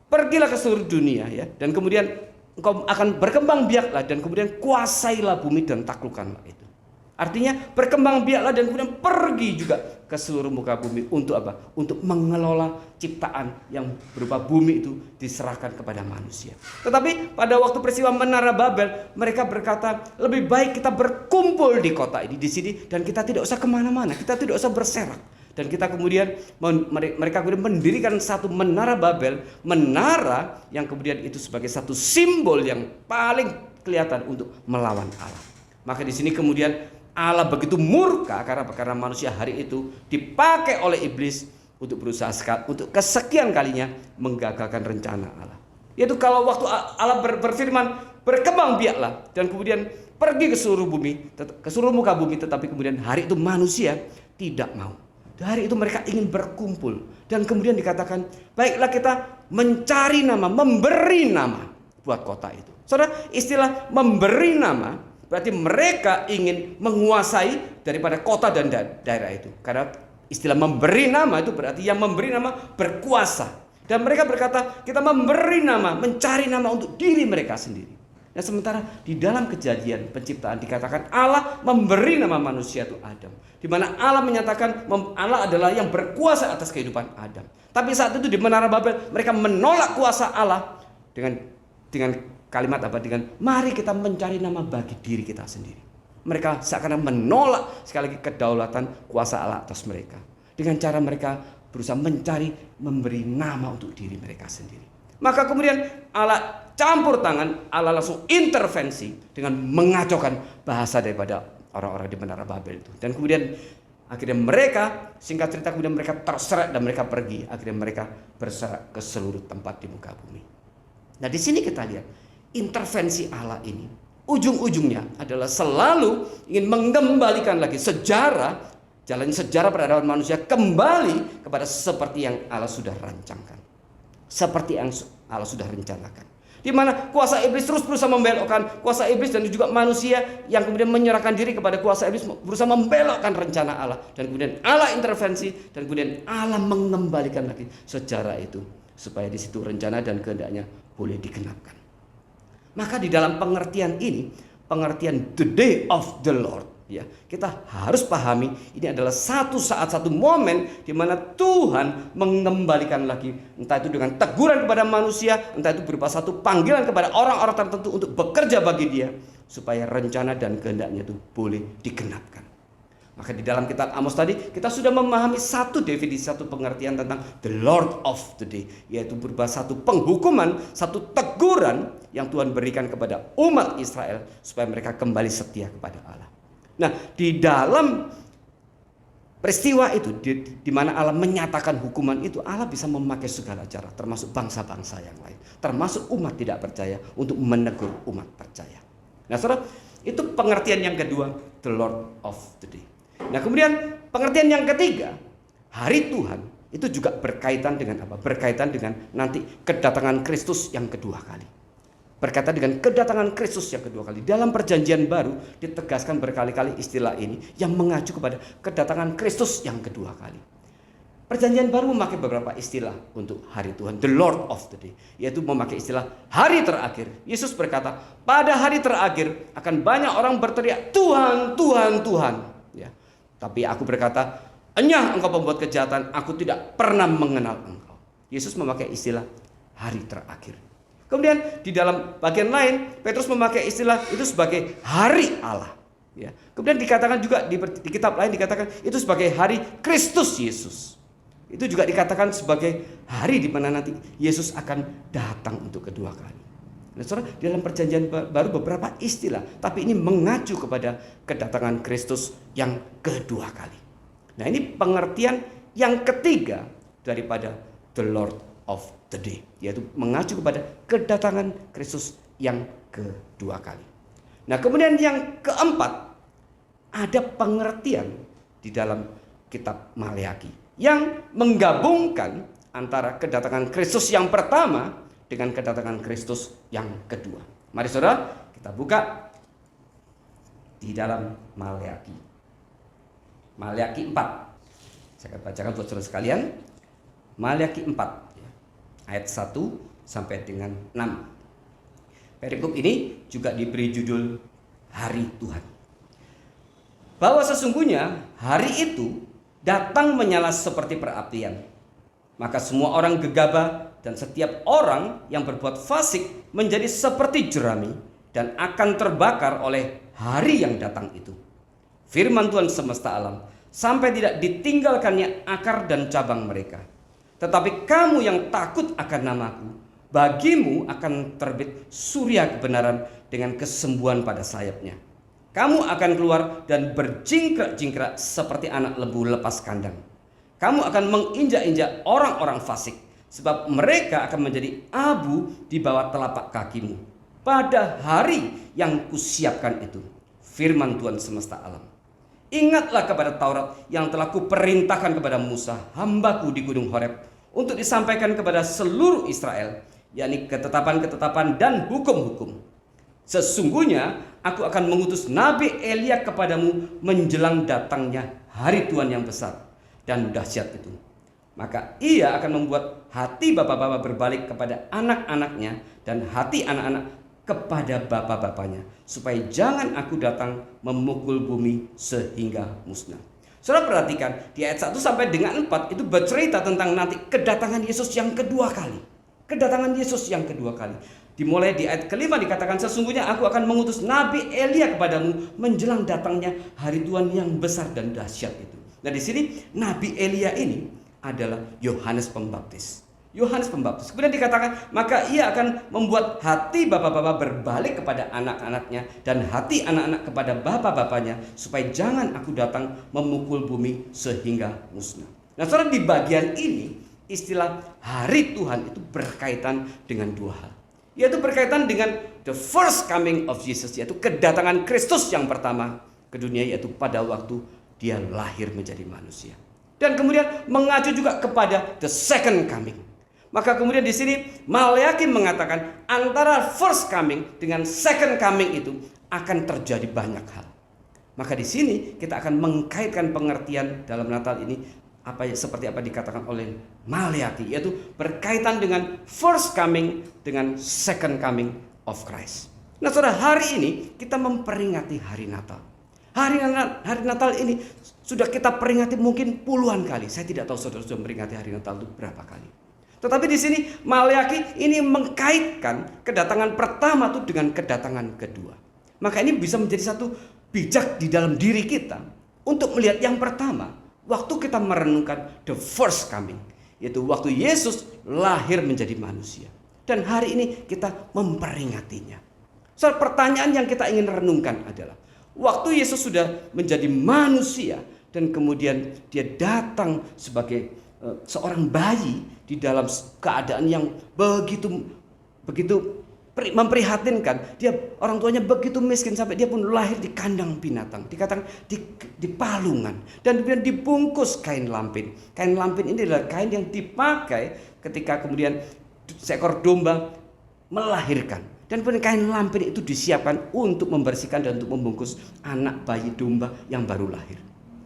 pergilah ke seluruh dunia ya, dan kemudian engkau akan berkembang biaklah dan kemudian kuasailah bumi dan taklukkanlah itu. Artinya berkembang biaklah dan kemudian pergi juga ke seluruh muka bumi untuk apa? Untuk mengelola ciptaan yang berupa bumi itu diserahkan kepada manusia. Tetapi pada waktu peristiwa Menara Babel, mereka berkata lebih baik kita berkumpul di kota ini di sini dan kita tidak usah kemana-mana, kita tidak usah berserak. Dan kita kemudian mereka kemudian mendirikan satu Menara Babel, menara yang kemudian itu sebagai satu simbol yang paling kelihatan untuk melawan Allah. Maka di sini kemudian Allah begitu murka karena manusia hari itu dipakai oleh iblis untuk berusaha untuk kesekian kalinya menggagalkan rencana Allah. Yaitu kalau waktu Allah berfirman berkembang biaklah dan kemudian pergi ke seluruh bumi, ke seluruh muka bumi, tetapi kemudian hari itu manusia tidak mau. Hari itu mereka ingin berkumpul dan kemudian dikatakan baiklah kita mencari nama, memberi nama buat kota itu. Saudara, istilah memberi nama berarti mereka ingin menguasai daripada kota dan daerah itu. Karena istilah memberi nama itu berarti yang memberi nama berkuasa. Dan mereka berkata kita memberi nama, mencari nama untuk diri mereka sendiri. Nah sementara di dalam kejadian penciptaan dikatakan Allah memberi nama manusia itu Adam. Di mana Allah menyatakan Allah adalah yang berkuasa atas kehidupan Adam. Tapi saat itu di Menara Babel mereka menolak kuasa Allah dengan kalimat apa? Dengan mari kita mencari nama bagi diri kita sendiri. Mereka seakan menolak sekali lagi kedaulatan kuasa Allah atas mereka. Dengan cara mereka berusaha memberi nama untuk diri mereka sendiri. Maka kemudian Allah campur tangan, Allah langsung intervensi dengan mengacaukan bahasa daripada orang-orang di Menara Babel itu. Dan kemudian akhirnya mereka, singkat cerita kemudian mereka terserak dan mereka pergi. Akhirnya mereka berserak ke seluruh tempat di muka bumi. Nah di sini kita lihat intervensi Allah ini ujung-ujungnya adalah selalu ingin mengembalikan lagi jalan sejarah peradaban manusia kembali kepada seperti yang Allah sudah rancangkan, seperti yang Allah sudah rencanakan. Di mana kuasa iblis terus berusaha membelokkan, kuasa iblis dan juga manusia yang kemudian menyerahkan diri kepada kuasa iblis berusaha membelokkan rencana Allah, dan kemudian Allah intervensi dan kemudian Allah mengembalikan lagi sejarah itu supaya di situ rencana dan kehendaknya boleh digenapkan. Maka di dalam pengertian ini, pengertian the day of the Lord, ya, kita harus pahami ini adalah satu saat, satu momen di mana Tuhan mengembalikan lagi, entah itu dengan teguran kepada manusia, entah itu berupa satu panggilan kepada orang-orang tertentu untuk bekerja bagi Dia supaya rencana dan kehendaknya itu boleh digenapkan. Maka di dalam kitab Amos tadi kita sudah memahami satu definisi, satu pengertian tentang the Lord of the day, yaitu berupa satu penghukuman, satu teguran yang Tuhan berikan kepada umat Israel supaya mereka kembali setia kepada Allah. Nah, di dalam peristiwa itu di mana Allah menyatakan hukuman itu, Allah bisa memakai segala cara, termasuk bangsa-bangsa yang lain, termasuk umat tidak percaya untuk menegur umat percaya. Nah, saudara, itu pengertian yang kedua, the Lord of the day. Nah, kemudian pengertian yang ketiga, hari Tuhan, itu juga berkaitan dengan apa? Berkaitan dengan nanti kedatangan Kristus yang kedua kali. Berkaitan dengan kedatangan Kristus yang kedua kali. Dalam perjanjian baru ditegaskan berkali-kali istilah ini yang mengacu kepada kedatangan Kristus yang kedua kali. Perjanjian baru memakai beberapa istilah untuk hari Tuhan, the Lord of the day, yaitu memakai istilah hari terakhir. Yesus berkata, pada hari terakhir akan banyak orang berteriak, Tuhan, Tuhan, Tuhan. Ya. Tapi aku berkata, enyah engkau pembuat kejahatan, aku tidak pernah mengenal engkau. Yesus memakai istilah hari terakhir. Kemudian di dalam bagian lain, Petrus memakai istilah itu sebagai hari Allah. Ya. Kemudian dikatakan juga di kitab lain dikatakan itu sebagai hari Kristus Yesus. Itu juga dikatakan sebagai hari di mana nanti Yesus akan datang untuk kedua kali. Nah, saudara, di dalam perjanjian baru beberapa istilah, tapi ini mengacu kepada kedatangan Kristus yang kedua kali. Nah, ini pengertian yang ketiga daripada the Lord of the Day, yaitu mengacu kepada kedatangan Kristus yang kedua kali. Nah, kemudian yang keempat, ada pengertian di dalam kitab Maleaki yang menggabungkan antara kedatangan Kristus yang pertama dengan kedatangan Kristus yang kedua. Mari saudara, kita buka di dalam Maleaki. Maleaki 4. Saya akan bacakan buat saudara sekalian. Maleaki 4 ayat 1 sampai dengan 6. Perikop ini juga diberi judul Hari Tuhan. Bahwa sesungguhnya hari itu datang menyala seperti perapian. Maka semua orang gegabah dan setiap orang yang berbuat fasik menjadi seperti jerami dan akan terbakar oleh hari yang datang itu. Firman Tuhan semesta alam, sampai tidak ditinggalkannya akar dan cabang mereka. Tetapi kamu yang takut akan namaku, bagimu akan terbit surya kebenaran dengan kesembuhan pada sayapnya. Kamu akan keluar dan berjingkrak-jingkrak seperti anak lembu lepas kandang. Kamu akan menginjak-injak orang-orang fasik, sebab mereka akan menjadi abu di bawah telapak kakimu pada hari yang kusiapkan itu. Firman Tuhan semesta alam. Ingatlah kepada Taurat yang telah kuperintahkan kepada Musa, hambaku di gunung Horeb, untuk disampaikan kepada seluruh Israel, yakni ketetapan-ketetapan dan hukum-hukum. Sesungguhnya aku akan mengutus Nabi Elia kepadamu menjelang datangnya hari Tuhan yang besar dan dahsyat itu. Maka ia akan membuat hati bapak-bapak berbalik kepada anak-anaknya dan hati anak-anak kepada bapak-bapaknya, supaya jangan aku datang memukul bumi sehingga musnah. Saudara perhatikan di ayat 1 sampai dengan 4 itu bercerita tentang nanti kedatangan Yesus yang kedua kali. Kedatangan Yesus yang kedua kali. Dimulai di ayat kelima dikatakan, sesungguhnya aku akan mengutus Nabi Elia kepadamu menjelang datangnya hari Tuhan yang besar dan dahsyat itu. Nah, di sini Nabi Elia ini adalah Yohanes Pembaptis. Yohanes Pembaptis. Kemudian dikatakan, maka ia akan membuat hati bapak-bapak berbalik kepada anak-anaknya dan hati anak-anak kepada bapak-bapaknya, supaya jangan aku datang memukul bumi sehingga musnah. Nah, saudara, di bagian ini istilah hari Tuhan itu berkaitan dengan dua hal, yaitu berkaitan dengan the first coming of Jesus, yaitu kedatangan Kristus yang pertama ke dunia, yaitu pada waktu dia lahir menjadi manusia. Dan kemudian mengacu juga kepada the second coming. Maka kemudian di sini Maleaki mengatakan antara first coming dengan second coming itu akan terjadi banyak hal. Maka di sini kita akan mengkaitkan pengertian dalam Natal ini seperti apa dikatakan oleh Maleaki, yaitu berkaitan dengan first coming dengan second coming of Christ. Nah, saudara, hari ini kita memperingati hari Natal. Hari Natal ini sudah kita peringati mungkin puluhan kali. Saya tidak tahu saudara sudah memperingati hari Natal itu berapa kali. Tetapi di sini Maleaki ini mengkaitkan kedatangan pertama itu dengan kedatangan kedua. Maka ini bisa menjadi satu bijak di dalam diri kita untuk melihat yang pertama, waktu kita merenungkan the first coming, yaitu waktu Yesus lahir menjadi manusia. Dan hari ini kita memperingatinya. So, pertanyaan yang kita ingin renungkan adalah, waktu Yesus sudah menjadi manusia dan kemudian dia datang sebagai seorang bayi di dalam keadaan yang begitu memprihatinkan. Dia orang tuanya begitu miskin sampai dia pun lahir di kandang binatang, dikatakan di palungan, dan kemudian dibungkus kain lampin. Kain lampin ini adalah kain yang dipakai ketika kemudian seekor domba melahirkan. Dan kemudian kain lampin itu disiapkan untuk membersihkan dan untuk membungkus anak bayi domba yang baru lahir.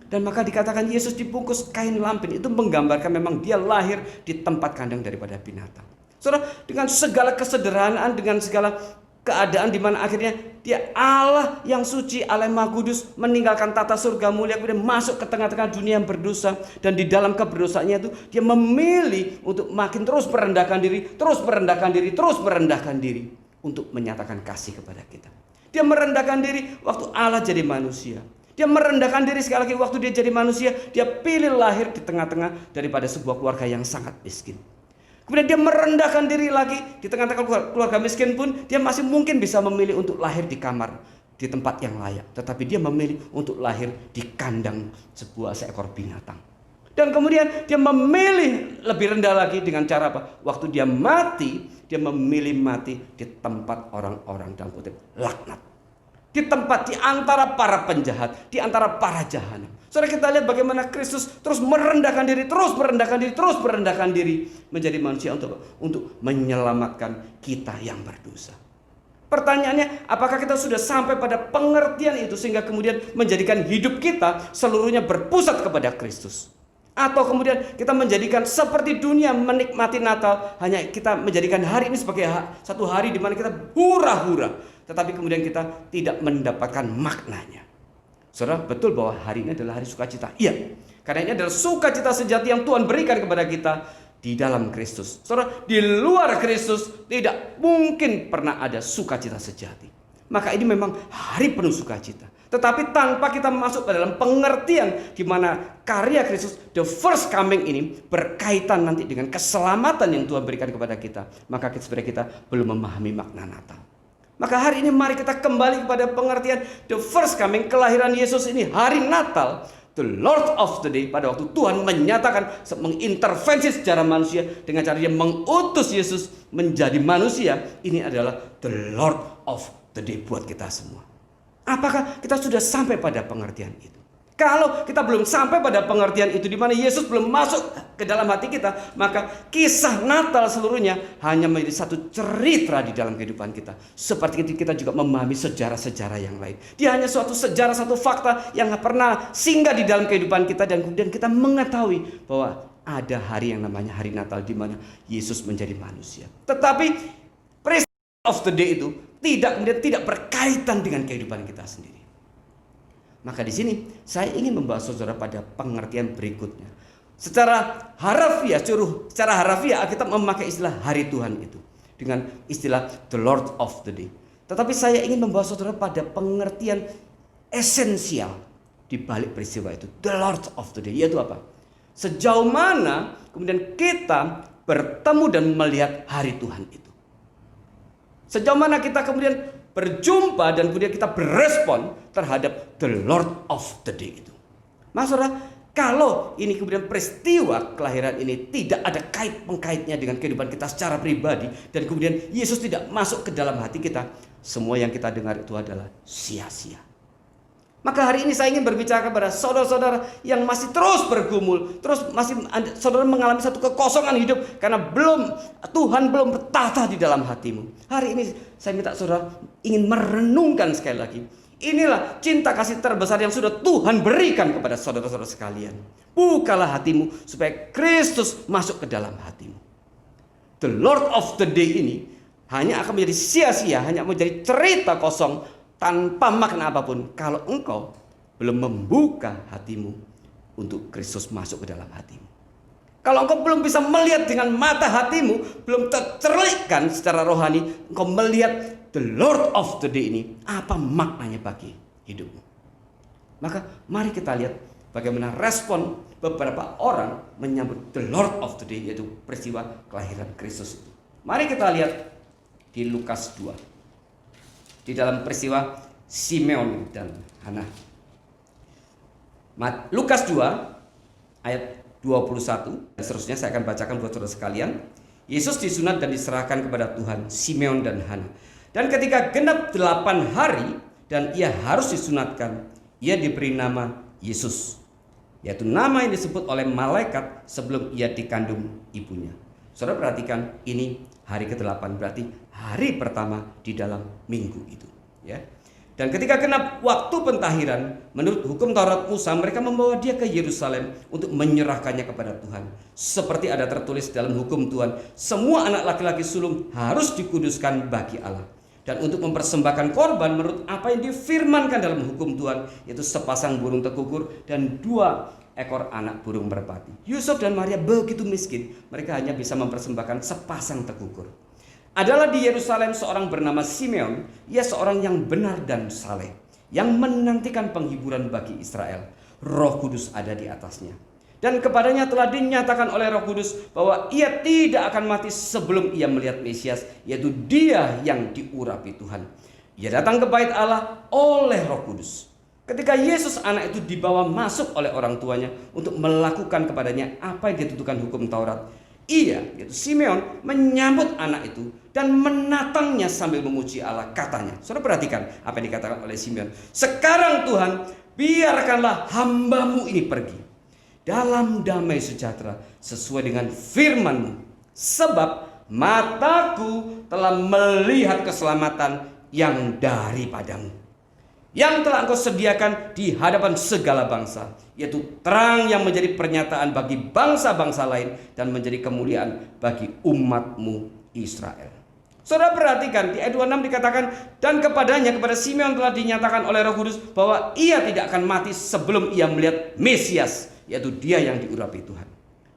Dan maka dikatakan Yesus dibungkus kain lampin, itu menggambarkan memang dia lahir di tempat kandang daripada binatang. Saudara, dengan segala kesederhanaan, dengan segala keadaan di mana akhirnya dia Allah yang suci, Allah yang Maha Kudus, meninggalkan tata surga mulia, kemudian masuk ke tengah-tengah dunia yang berdosa, dan di dalam keberdosaannya itu dia memilih untuk makin terus merendahkan diri untuk menyatakan kasih kepada kita. Dia merendahkan diri waktu Allah jadi manusia. Dia merendahkan diri sekali lagi waktu dia jadi manusia. Dia pilih lahir di tengah-tengah daripada sebuah keluarga yang sangat miskin. Kemudian dia merendahkan diri lagi di tengah-tengah keluarga miskin pun dia masih mungkin bisa memilih untuk lahir di kamar, di tempat yang layak. Tetapi dia memilih untuk lahir di kandang seekor binatang. Dan kemudian dia memilih lebih rendah lagi dengan cara apa? Waktu dia mati, dia memilih mati di tempat orang-orang dalam kutip laknat. Di tempat di antara para penjahat, di antara para jahanam. Saudara, kita lihat bagaimana Kristus terus merendahkan diri, terus merendahkan diri menjadi manusia untuk menyelamatkan kita yang berdosa. Pertanyaannya, apakah kita sudah sampai pada pengertian itu sehingga kemudian menjadikan hidup kita seluruhnya berpusat kepada Kristus? Atau kemudian kita menjadikan seperti dunia menikmati Natal, hanya kita menjadikan hari ini sebagai satu hari di mana kita hura-hura, tetapi kemudian kita tidak mendapatkan maknanya. Saudara, betul bahwa hari ini adalah hari sukacita. Iya, karena ini adalah sukacita sejati yang Tuhan berikan kepada kita di dalam Kristus. Saudara, di luar Kristus tidak mungkin pernah ada sukacita sejati. Maka ini memang hari penuh sukacita. Tetapi tanpa kita masuk ke dalam pengertian di mana karya Kristus, the first coming ini berkaitan nanti dengan keselamatan yang Tuhan berikan kepada kita, maka sebenarnya kita belum memahami makna Natal. Maka hari ini mari kita kembali kepada pengertian the first coming, kelahiran Yesus ini, hari Natal, the Lord of the Day. Pada waktu Tuhan menyatakan, mengintervensi secara manusia dengan cara dia mengutus Yesus menjadi manusia. Ini adalah the Lord of the Day buat kita semua. Apakah kita sudah sampai pada pengertian itu? Kalau kita belum sampai pada pengertian itu, di mana Yesus belum masuk ke dalam hati kita, maka kisah Natal seluruhnya hanya menjadi satu cerita di dalam kehidupan kita. Seperti itu kita juga memahami sejarah-sejarah yang lain. Dia hanya suatu sejarah, satu fakta yang pernah singgah di dalam kehidupan kita, dan kemudian kita mengetahui bahwa ada hari yang namanya hari Natal di mana Yesus menjadi manusia. Tetapi peristiwa of the day itu tidak berkaitan dengan kehidupan kita sendiri. Maka di sini saya ingin membawa saudara pada pengertian berikutnya. Secara harafiah Alkitab memakai istilah hari Tuhan itu dengan istilah the Lord of the Day. Tetapi saya ingin membawa saudara pada pengertian esensial di balik peristiwa itu, the Lord of the Day, yaitu apa? Sejauh mana kemudian kita bertemu dan melihat hari Tuhan itu. Sejauh mana kita kemudian berjumpa dan kemudian kita berespon terhadap the Lord of the Day itu. Saudara, kalau ini kemudian peristiwa kelahiran ini tidak ada kait-mengkaitnya dengan kehidupan kita secara pribadi, dan kemudian Yesus tidak masuk ke dalam hati kita, semua yang kita dengar itu adalah sia-sia. Maka hari ini saya ingin berbicara kepada saudara-saudara yang masih terus bergumul, saudara mengalami satu kekosongan hidup karena Tuhan belum bertata di dalam hatimu. Hari ini saya minta saudara ingin merenungkan sekali lagi. Inilah cinta kasih terbesar yang sudah Tuhan berikan kepada saudara-saudara sekalian. Bukalah hatimu supaya Kristus masuk ke dalam hatimu. The Lord of the Day ini hanya akan menjadi sia-sia, hanya menjadi cerita kosong tanpa makna apapun kalau engkau belum membuka hatimu untuk Kristus masuk ke dalam hatimu. Kalau engkau belum bisa melihat dengan mata hatimu, belum tercerahkan secara rohani, engkau melihat the Lord of the Day ini, apa maknanya bagi hidupmu. Maka mari kita lihat bagaimana respon beberapa orang menyambut the Lord of the Day, yaitu peristiwa kelahiran Kristus itu. Mari kita lihat di Lukas 2. Di dalam peristiwa Simeon dan Hana. Lukas 2 ayat 21 dan seterusnya saya akan bacakan buat saudara sekalian. Yesus disunat dan diserahkan kepada Tuhan, Simeon dan Hana. Dan ketika genap 8 hari dan ia harus disunatkan, ia diberi nama Yesus, yaitu nama yang disebut oleh malaikat sebelum ia dikandung ibunya. Saudara perhatikan, ini hari ke-8, berarti hari pertama di dalam minggu itu, ya. Dan ketika genap waktu pentahiran, menurut hukum Taurat Musa, mereka membawa dia ke Yerusalem untuk menyerahkannya kepada Tuhan. Seperti ada tertulis dalam hukum Tuhan, semua anak laki-laki sulung harus dikuduskan bagi Allah. Dan untuk mempersembahkan korban menurut apa yang difirmankan dalam hukum Tuhan, yaitu sepasang burung tekukur dan 2 ekor anak burung merpati. Yusuf dan Maria begitu miskin, mereka hanya bisa mempersembahkan sepasang tekukur. Adalah di Yerusalem seorang bernama Simeon. Ia seorang yang benar dan saleh, yang menantikan penghiburan bagi Israel. Roh Kudus ada di atasnya. Dan kepadanya telah dinyatakan oleh Roh Kudus bahwa ia tidak akan mati sebelum ia melihat Mesias, yaitu Dia yang diurapi Tuhan. Ia datang ke bait Allah oleh Roh Kudus. Ketika Yesus anak itu dibawa masuk oleh orang tuanya untuk melakukan kepadanya apa yang ditentukan hukum Taurat, ia, yaitu Simeon, menyambut anak itu dan menatangnya sambil memuji Allah. Katanya, saudara perhatikan apa yang dikatakan oleh Simeon. Sekarang Tuhan, biarkanlah hamba-Mu ini pergi dalam damai sejahtera sesuai dengan firman-Mu. Sebab mataku telah melihat keselamatan yang daripadamu, yang telah Engkau sediakan di hadapan segala bangsa, yaitu terang yang menjadi pernyataan bagi bangsa-bangsa lain dan menjadi kemuliaan bagi umat-Mu Israel. Saudara perhatikan di ayat 26 dikatakan, dan kepadanya, kepada Simeon telah dinyatakan oleh Roh Kudus bahwa ia tidak akan mati sebelum ia melihat Mesias, yaitu Dia yang diurapi Tuhan.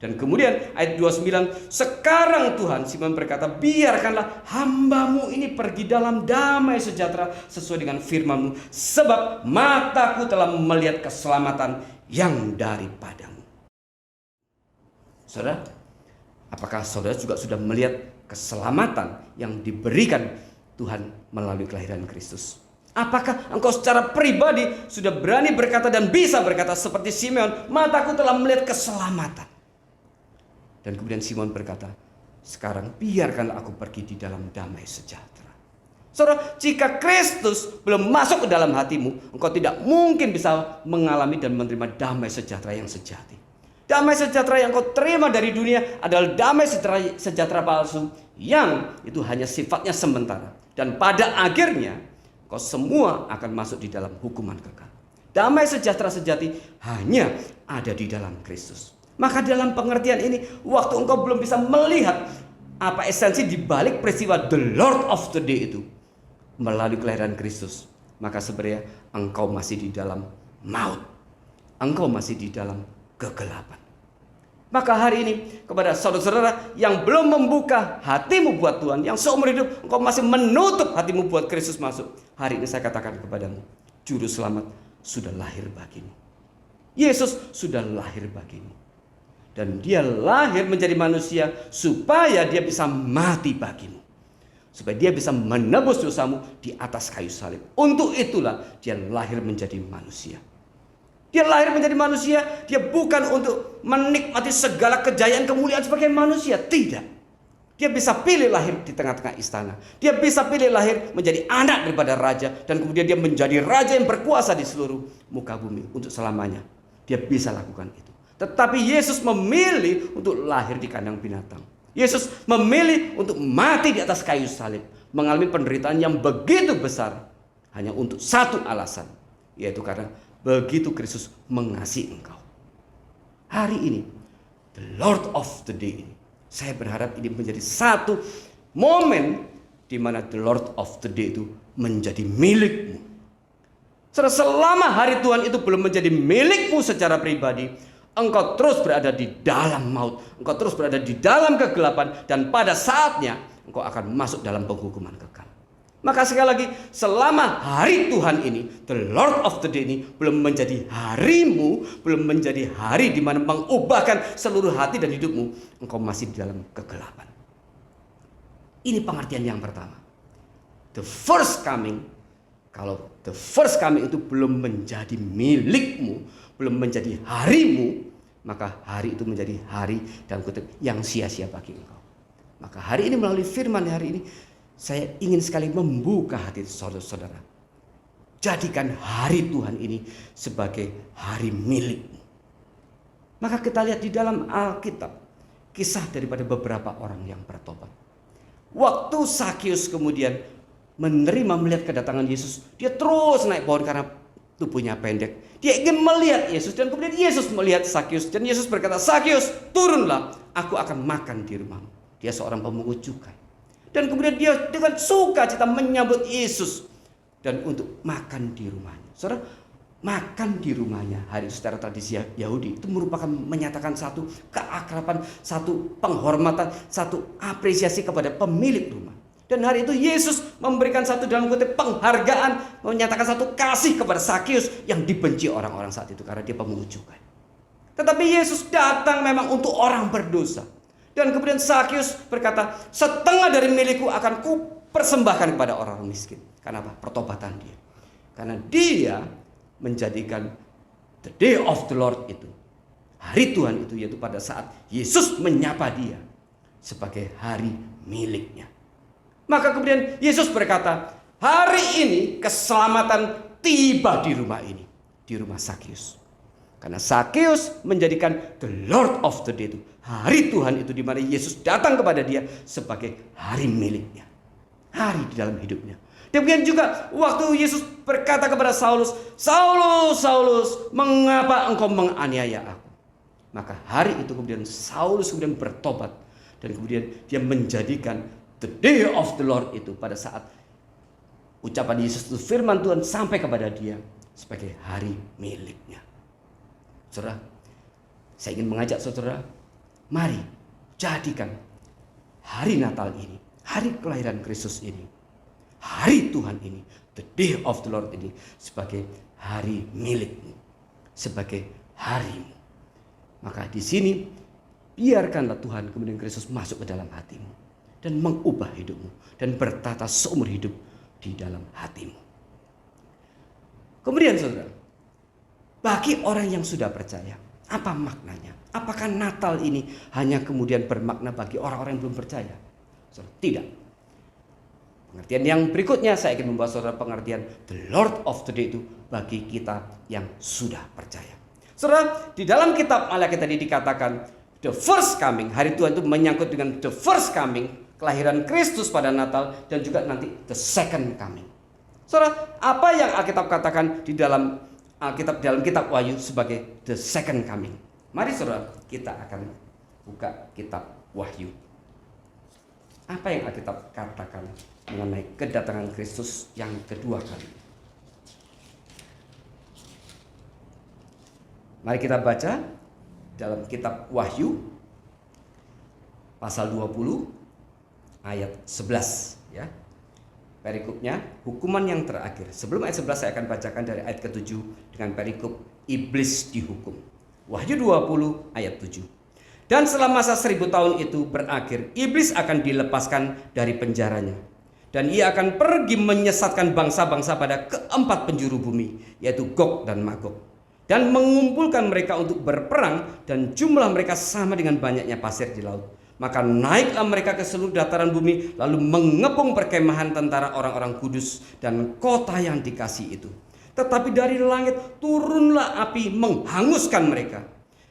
Dan kemudian ayat 29, sekarang Tuhan, Simeon berkata, biarkanlah hamba-Mu ini pergi dalam damai sejahtera sesuai dengan firman-Mu, sebab mataku telah melihat keselamatan yang daripadamu. Saudara, apakah saudara juga sudah melihat keselamatan yang diberikan Tuhan melalui kelahiran Kristus? Apakah engkau secara pribadi sudah berani berkata dan bisa berkata seperti Simeon, mataku telah melihat keselamatan? Dan kemudian Simeon berkata, sekarang biarkanlah aku pergi di dalam damai sejahtera. Saudara, jika Kristus belum masuk ke dalam hatimu, engkau tidak mungkin bisa mengalami dan menerima damai sejahtera yang sejati. Damai sejahtera yang kau terima dari dunia adalah damai sejahtera palsu yang itu hanya sifatnya sementara. Dan pada akhirnya kau semua akan masuk di dalam hukuman kekal. Damai sejahtera sejati hanya ada di dalam Kristus. Maka dalam pengertian ini, waktu engkau belum bisa melihat apa esensi di balik peristiwa the Lord of the Day itu melalui kelahiran Kristus, maka sebenarnya engkau masih di dalam maut. Engkau masih di dalam kegelapan. Maka hari ini kepada saudara-saudara yang belum membuka hatimu buat Tuhan, yang seumur hidup engkau masih menutup hatimu buat Kristus masuk, hari ini saya katakan kepadamu, Juru Selamat sudah lahir bagimu. Yesus sudah lahir bagimu. Dan Dia lahir menjadi manusia supaya Dia bisa mati bagimu, supaya Dia bisa menebus dosamu di atas kayu salib. Untuk itulah Dia lahir menjadi manusia. Dia lahir menjadi manusia, Dia bukan untuk menikmati segala kejayaan kemuliaan sebagai manusia. Tidak. Dia bisa pilih lahir di tengah-tengah istana. Dia bisa pilih lahir menjadi anak daripada raja. Dan kemudian Dia menjadi raja yang berkuasa di seluruh muka bumi untuk selamanya. Dia bisa lakukan itu. Tetapi Yesus memilih untuk lahir di kandang binatang. Yesus memilih untuk mati di atas kayu salib, mengalami penderitaan yang begitu besar hanya untuk satu alasan, yaitu karena begitu Kristus mengasihi engkau. Hari ini, the Lord of the Day ini, saya berharap ini menjadi satu momen di mana the Lord of the Day itu menjadi milikmu. Selama hari Tuhan itu belum menjadi milikmu secara pribadi, engkau terus berada di dalam maut, engkau terus berada di dalam kegelapan, dan pada saatnya engkau akan masuk dalam penghukuman kekal. Maka sekali lagi, selama hari Tuhan ini, the Lord of the Day ini belum menjadi harimu, belum menjadi hari di mana mengubahkan seluruh hati dan hidupmu, engkau masih di dalam kegelapan. Ini pengertian yang pertama. The first coming, kalau the first coming itu belum menjadi milikmu, belum menjadi harimu, maka hari itu menjadi hari dalam kutip yang sia-sia bagi engkau. Maka hari ini melalui firman hari ini, saya ingin sekali membuka hati saudara-saudara. Jadikan hari Tuhan ini sebagai hari milikmu. Maka kita lihat di dalam Alkitab kisah daripada beberapa orang yang bertobat. Waktu Sakius kemudian menerima melihat kedatangan Yesus, dia terus naik pohon karena tubuhnya pendek. Dia ingin melihat Yesus, dan kemudian Yesus melihat Sakius, dan Yesus berkata, Sakius, turunlah, aku akan makan di rumahmu. Dia seorang pemungut cukai. Dan kemudian dia dengan sukacita menyambut Yesus dan untuk makan di rumahnya. Saudara, makan di rumahnya hari itu secara tradisi Yahudi itu merupakan menyatakan satu keakraban, satu penghormatan, satu apresiasi kepada pemilik rumah. Dan hari itu Yesus memberikan satu dalam kutip penghargaan, menyatakan satu kasih kepada Sakius yang dibenci orang-orang saat itu karena dia pemungut cukai. Tetapi Yesus datang memang untuk orang berdosa. Dan kemudian Zakius berkata, setengah dari milikku akan kupersembahkan kepada orang miskin. Kenapa? Pertobatan dia. Karena dia menjadikan the day of the Lord itu, hari Tuhan itu, yaitu pada saat Yesus menyapa dia, sebagai hari miliknya. Maka kemudian Yesus berkata, hari ini keselamatan tiba di rumah ini, di rumah Zakius. Karena Zakius menjadikan the Lord of the day itu, hari Tuhan itu, di mana Yesus datang kepada dia sebagai hari miliknya, hari di dalam hidupnya. Demikian juga waktu Yesus berkata kepada Saulus, Saulus, Saulus, mengapa engkau menganiaya aku? Maka hari itu kemudian Saulus kemudian bertobat, dan kemudian dia menjadikan the day of the Lord itu, pada saat ucapan Yesus itu, firman Tuhan sampai kepada dia, sebagai hari miliknya. Saudara, saya ingin mengajak saudara, mari jadikan hari Natal ini, hari kelahiran Kristus ini, hari Tuhan ini, the day of the Lord ini, sebagai hari milikmu, sebagai harimu. Maka di sini biarkanlah Tuhan kemudian Kristus masuk ke dalam hatimu dan mengubah hidupmu dan bertata seumur hidup di dalam hatimu. Kemudian saudara, bagi orang yang sudah percaya, apa maknanya? Apakah Natal ini hanya kemudian bermakna bagi orang-orang yang belum percaya? Saudara, tidak. Pengertian yang berikutnya saya ingin membawa saudara pengertian the Lord of the day itu bagi kita yang sudah percaya. Saudara, di dalam kitab Malaki tadi dikatakan the first coming, hari Tuhan itu menyangkut dengan the first coming, kelahiran Kristus pada Natal, dan juga nanti the second coming. Saudara, apa yang Alkitab katakan di dalam Alkitab, dalam kitab Wahyu sebagai the second coming? Mari saudara, kita akan buka kitab Wahyu. Apa yang Alkitab katakan mengenai kedatangan Kristus yang kedua kali? Mari kita baca dalam kitab Wahyu pasal 20 ayat 11 ya. Perikopnya, hukuman yang terakhir. Sebelum ayat 11 saya akan bacakan dari ayat ke-7 dengan perikop iblis dihukum. Wahyu 20 ayat 7. Dan setelah masa 1000 tahun itu berakhir, iblis akan dilepaskan dari penjaranya. Dan ia akan pergi menyesatkan bangsa-bangsa pada keempat penjuru bumi, yaitu Gog dan Magog. Dan mengumpulkan mereka untuk berperang, dan jumlah mereka sama dengan banyaknya pasir di laut. Maka naiklah mereka ke seluruh dataran bumi, lalu mengepung perkemahan tentara orang-orang kudus dan kota yang dikasih itu. Tetapi dari langit turunlah api menghanguskan mereka.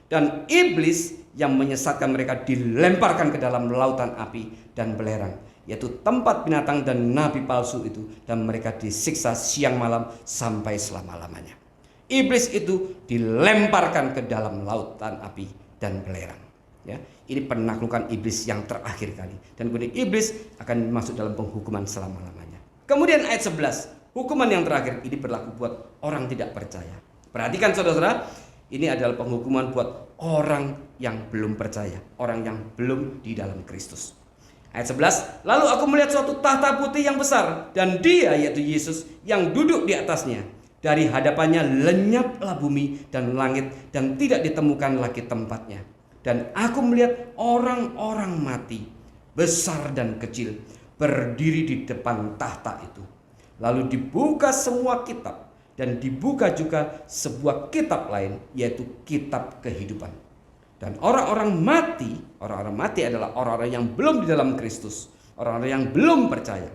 Dan iblis yang menyesatkan mereka dilemparkan ke dalam lautan api dan belerang, yaitu tempat binatang dan nabi palsu itu. Dan mereka disiksa siang malam sampai selama-lamanya. Iblis itu dilemparkan ke dalam lautan api dan belerang. Ya, ini penaklukan iblis yang terakhir kali. Dan kemudian iblis akan masuk dalam penghukuman selama-lamanya. Kemudian ayat 11, hukuman yang terakhir ini berlaku buat orang tidak percaya. Perhatikan saudara-saudara, ini adalah penghukuman buat orang yang belum percaya, orang yang belum di dalam Kristus. Ayat 11, lalu aku melihat suatu tahta putih yang besar, dan dia, yaitu Yesus, yang duduk di atasnya. Dari hadapannya lenyaplah bumi dan langit, dan tidak ditemukan lagi tempatnya. Dan aku melihat orang-orang mati, besar dan kecil, berdiri di depan tahta itu. Lalu dibuka semua kitab, dan dibuka juga sebuah kitab lain, yaitu kitab kehidupan. Dan orang-orang mati adalah orang-orang yang belum di dalam Kristus, orang-orang yang belum percaya.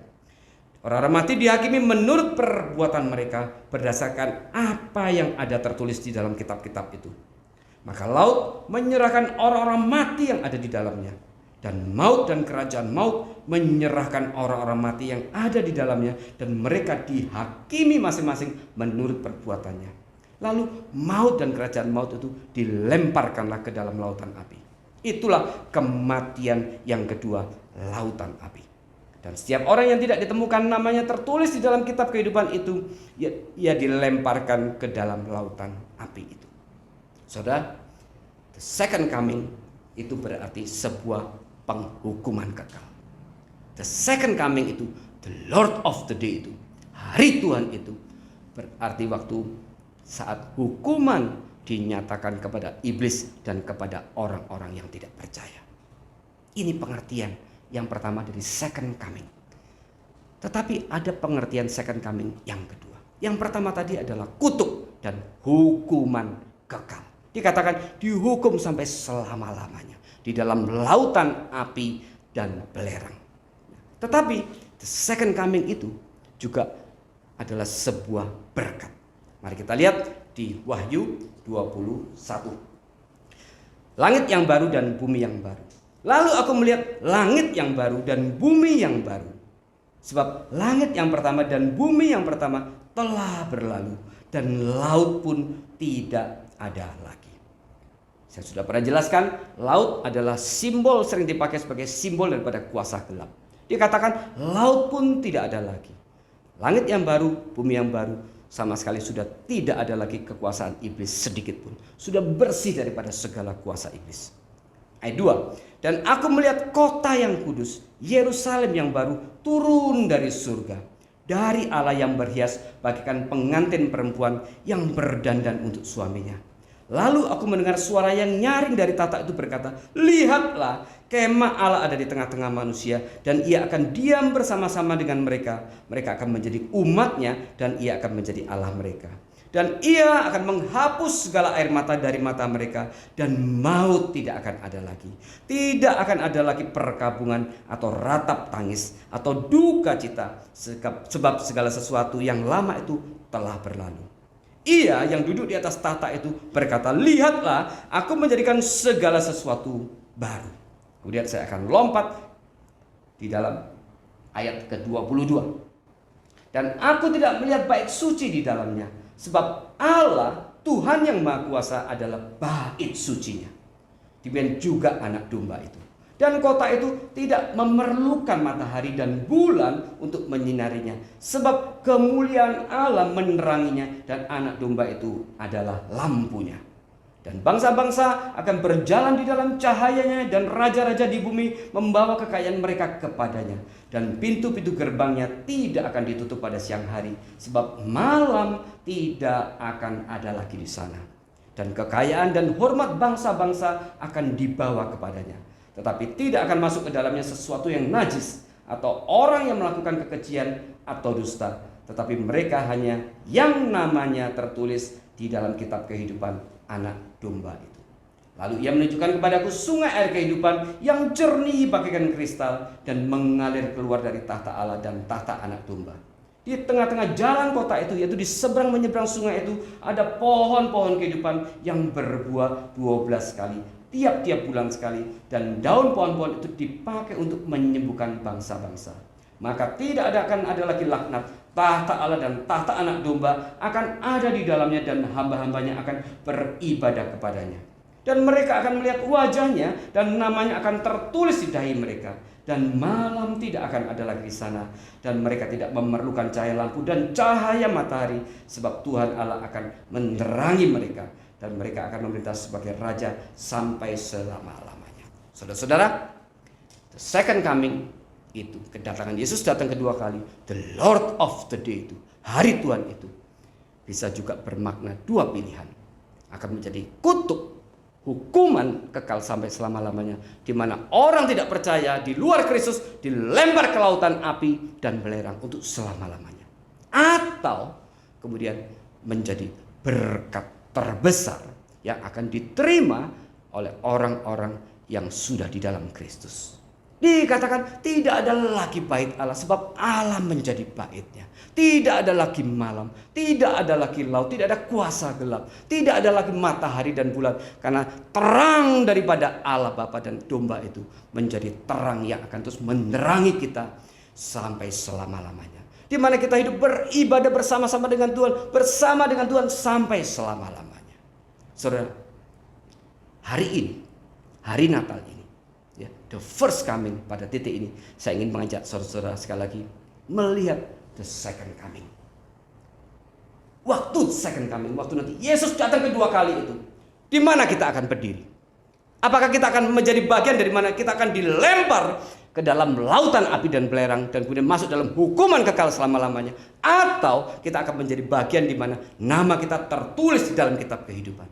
Orang-orang mati dihakimi menurut perbuatan mereka berdasarkan apa yang ada tertulis di dalam kitab-kitab itu. Maka laut menyerahkan orang-orang mati yang ada di dalamnya. Dan maut dan kerajaan maut menyerahkan orang-orang mati yang ada di dalamnya. Dan mereka dihakimi masing-masing menurut perbuatannya. Lalu maut dan kerajaan maut itu dilemparkanlah ke dalam lautan api. Itulah kematian yang kedua, lautan api. Dan setiap orang yang tidak ditemukan namanya tertulis di dalam kitab kehidupan itu, ia dilemparkan ke dalam lautan api itu. Saudara, the second coming itu berarti sebuah penghukuman kekal. The second coming itu, the Lord of the day itu, hari Tuhan itu, berarti waktu saat hukuman dinyatakan kepada iblis dan kepada orang-orang yang tidak percaya. Ini pengertian yang pertama dari second coming. Tetapi ada pengertian second coming yang kedua. Yang pertama tadi adalah kutuk dan hukuman kekal. Dikatakan dihukum sampai selama-lamanya di dalam lautan api dan belerang. Tetapi the second coming itu juga adalah sebuah berkat. Mari kita lihat di Wahyu 21. Langit yang baru dan bumi yang baru. Lalu aku melihat langit yang baru dan bumi yang baru. Sebab langit yang pertama dan bumi yang pertama telah berlalu dan laut pun tidak ada lagi. Saya sudah pernah jelaskan, laut adalah simbol, sering dipakai sebagai simbol daripada kuasa gelap. Dikatakan laut pun tidak ada lagi. Langit yang baru, bumi yang baru, sama sekali sudah tidak ada lagi kekuasaan iblis sedikit pun. Sudah bersih daripada segala kuasa iblis. Ayat 2. Dan aku melihat kota yang kudus, Yerusalem yang baru, turun dari surga, dari Allah yang berhias bagaikan pengantin perempuan yang berdandan untuk suaminya. Lalu aku mendengar suara yang nyaring dari tahta itu berkata, lihatlah, kemah Allah ada di tengah-tengah manusia, dan ia akan diam bersama-sama dengan mereka. Mereka akan menjadi umatnya, dan ia akan menjadi Allah mereka. Dan ia akan menghapus segala air mata dari mata mereka, dan maut tidak akan ada lagi. Tidak akan ada lagi perkabungan atau ratap tangis atau duka cita, sebab segala sesuatu yang lama itu telah berlalu. Ia yang duduk di atas tahta itu berkata, lihatlah, aku menjadikan segala sesuatu baru. Kemudian saya akan lompat di dalam ayat ke-22. Dan aku tidak melihat bait suci di dalamnya, sebab Allah, Tuhan yang Maha Kuasa adalah bait sucinya. Demikian juga anak domba itu. Dan kota itu tidak memerlukan matahari dan bulan untuk menyinarinya, sebab kemuliaan Allah meneranginya, dan anak domba itu adalah lampunya. Dan bangsa-bangsa akan berjalan di dalam cahayanya, dan raja-raja di bumi membawa kekayaan mereka kepadanya. Dan pintu-pintu gerbangnya tidak akan ditutup pada siang hari, sebab malam tidak akan ada lagi di sana. Dan kekayaan dan hormat bangsa-bangsa akan dibawa kepadanya. Tetapi tidak akan masuk ke dalamnya sesuatu yang najis atau orang yang melakukan kekejian atau dusta. Tetapi mereka hanya yang namanya tertulis di dalam kitab kehidupan anak domba itu. Lalu ia menunjukkan kepadaku sungai air kehidupan yang jernih bagaikan kristal dan mengalir keluar dari tahta Allah dan tahta anak domba. Di tengah-tengah jalan kota itu, yaitu di seberang menyeberang sungai itu, ada pohon-pohon kehidupan yang berbuah 12 kali. Tiap-tiap bulan sekali, dan daun pohon-pohon itu dipakai untuk menyembuhkan bangsa-bangsa. Maka tidak akan ada lagi laknat. Tahta Allah dan tahta anak domba akan ada di dalamnya, dan hamba-hambanya akan beribadah kepadanya. Dan mereka akan melihat wajahnya, dan namanya akan tertulis di dahi mereka. Dan malam tidak akan ada lagi di sana, dan mereka tidak memerlukan cahaya lampu dan cahaya matahari, sebab Tuhan Allah akan menerangi mereka. Dan mereka akan memerintah sebagai raja sampai selama-lamanya. Saudara-saudara, the second coming itu, kedatangan Yesus datang kedua kali, the Lord of the day itu, hari Tuhan itu, bisa juga bermakna dua pilihan. Akan menjadi kutuk, hukuman kekal sampai selama-lamanya, di mana orang tidak percaya di luar Kristus dilempar ke lautan api dan belerang untuk selama-lamanya. Atau kemudian menjadi berkat terbesar yang akan diterima oleh orang-orang yang sudah di dalam Kristus. Dikatakan tidak ada lagi bait Allah, sebab Allah menjadi baitnya. Tidak ada lagi malam, tidak ada lagi laut, tidak ada kuasa gelap, tidak ada lagi matahari dan bulan, karena terang daripada Allah Bapa dan domba itu menjadi terang yang akan terus menerangi kita sampai selama-lamanya. Di mana kita hidup beribadah bersama-sama dengan Tuhan, bersama dengan Tuhan sampai selama-lamanya. Saudara, hari ini, hari Natal ini, ya, the first coming, pada titik ini, saya ingin mengajak saudara-saudara sekali lagi melihat the second coming. Waktu second coming, waktu nanti Yesus datang kedua kali itu, di mana kita akan berdiri? Apakah kita akan menjadi bagian dari mana kita akan dilempar ke dalam lautan api dan belerang dan kemudian masuk dalam hukuman kekal selama-lamanya, atau kita akan menjadi bagian di mana nama kita tertulis di dalam kitab kehidupan?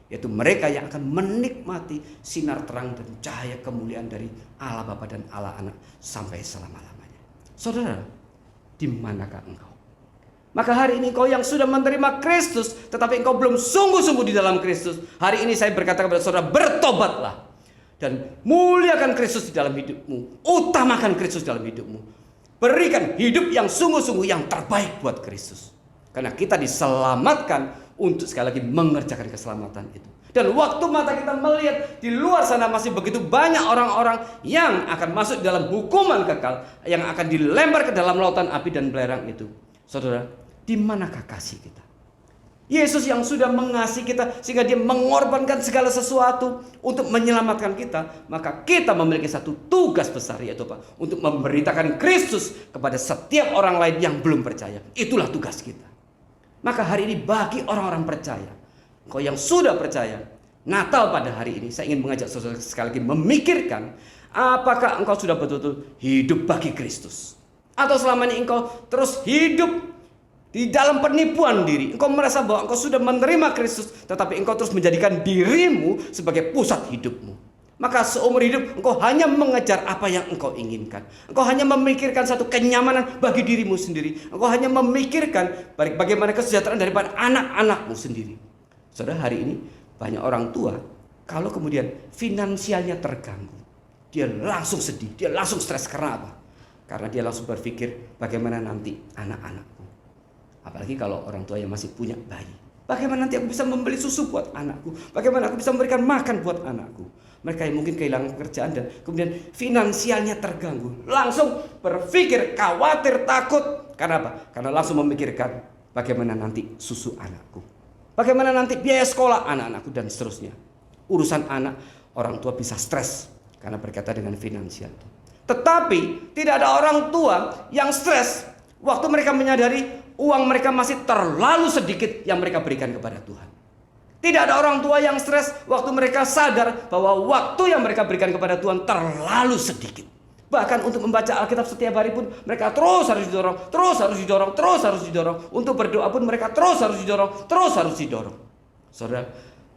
yaitu mereka yang akan menikmati sinar terang dan cahaya kemuliaan dari Allah Bapa dan Allah Anak sampai selama-lamanya. Saudara, di manakah engkau? Maka hari ini engkau yang sudah menerima Kristus, tetapi engkau belum sungguh-sungguh di dalam Kristus, hari ini saya berkata kepada saudara, bertobatlah dan muliakan Kristus di dalam hidupmu, utamakan Kristus dalam hidupmu, berikan hidup yang sungguh-sungguh yang terbaik buat Kristus. Karena kita diselamatkan untuk sekali lagi mengerjakan keselamatan itu. Dan waktu mata kita melihat di luar sana masih begitu banyak orang-orang yang akan masuk dalam hukuman kekal, yang akan dilempar ke dalam lautan api dan belerang itu. Saudara, di manakah kasih kita? Yesus yang sudah mengasihi kita sehingga dia mengorbankan segala sesuatu untuk menyelamatkan kita, maka kita memiliki satu tugas besar, yaitu apa? Untuk memberitakan Kristus kepada setiap orang lain yang belum percaya. Itulah tugas kita. Maka hari ini bagi orang-orang percaya, engkau yang sudah percaya, Natal pada hari ini saya ingin mengajak saudara sekali lagi memikirkan, apakah engkau sudah betul-betul hidup bagi Kristus, atau selama ini engkau terus hidup di dalam penipuan diri. Engkau merasa bahwa engkau sudah menerima Kristus, tetapi engkau terus menjadikan dirimu sebagai pusat hidupmu. Maka seumur hidup engkau hanya mengejar apa yang engkau inginkan. Engkau hanya memikirkan satu kenyamanan bagi dirimu sendiri. Engkau hanya memikirkan bagaimana kesejahteraan daripada anak-anakmu sendiri. Saudara, hari ini banyak orang tua kalau kemudian finansialnya terganggu, dia langsung sedih, dia langsung stres. Karena apa? Karena dia langsung berpikir bagaimana nanti anak-anakku. Apalagi kalau orang tua yang masih punya bayi. Bagaimana nanti aku bisa membeli susu buat anakku? Bagaimana aku bisa memberikan makan buat anakku? Mereka yang mungkin kehilangan pekerjaan dan kemudian finansialnya terganggu, langsung berpikir khawatir, takut. Karena apa? Karena langsung memikirkan bagaimana nanti susu anakku, bagaimana nanti biaya sekolah anak-anakku, dan seterusnya. Urusan anak, orang tua bisa stres karena berkaitan dengan finansial itu. Tetapi tidak ada orang tua yang stres waktu mereka menyadari uang mereka masih terlalu sedikit yang mereka berikan kepada Tuhan. Tidak ada orang tua yang stres waktu mereka sadar bahwa waktu yang mereka berikan kepada Tuhan terlalu sedikit. Bahkan untuk membaca Alkitab setiap hari pun mereka terus harus didorong, terus harus didorong, terus harus didorong. Untuk berdoa pun mereka terus harus didorong, terus harus didorong. Saudara,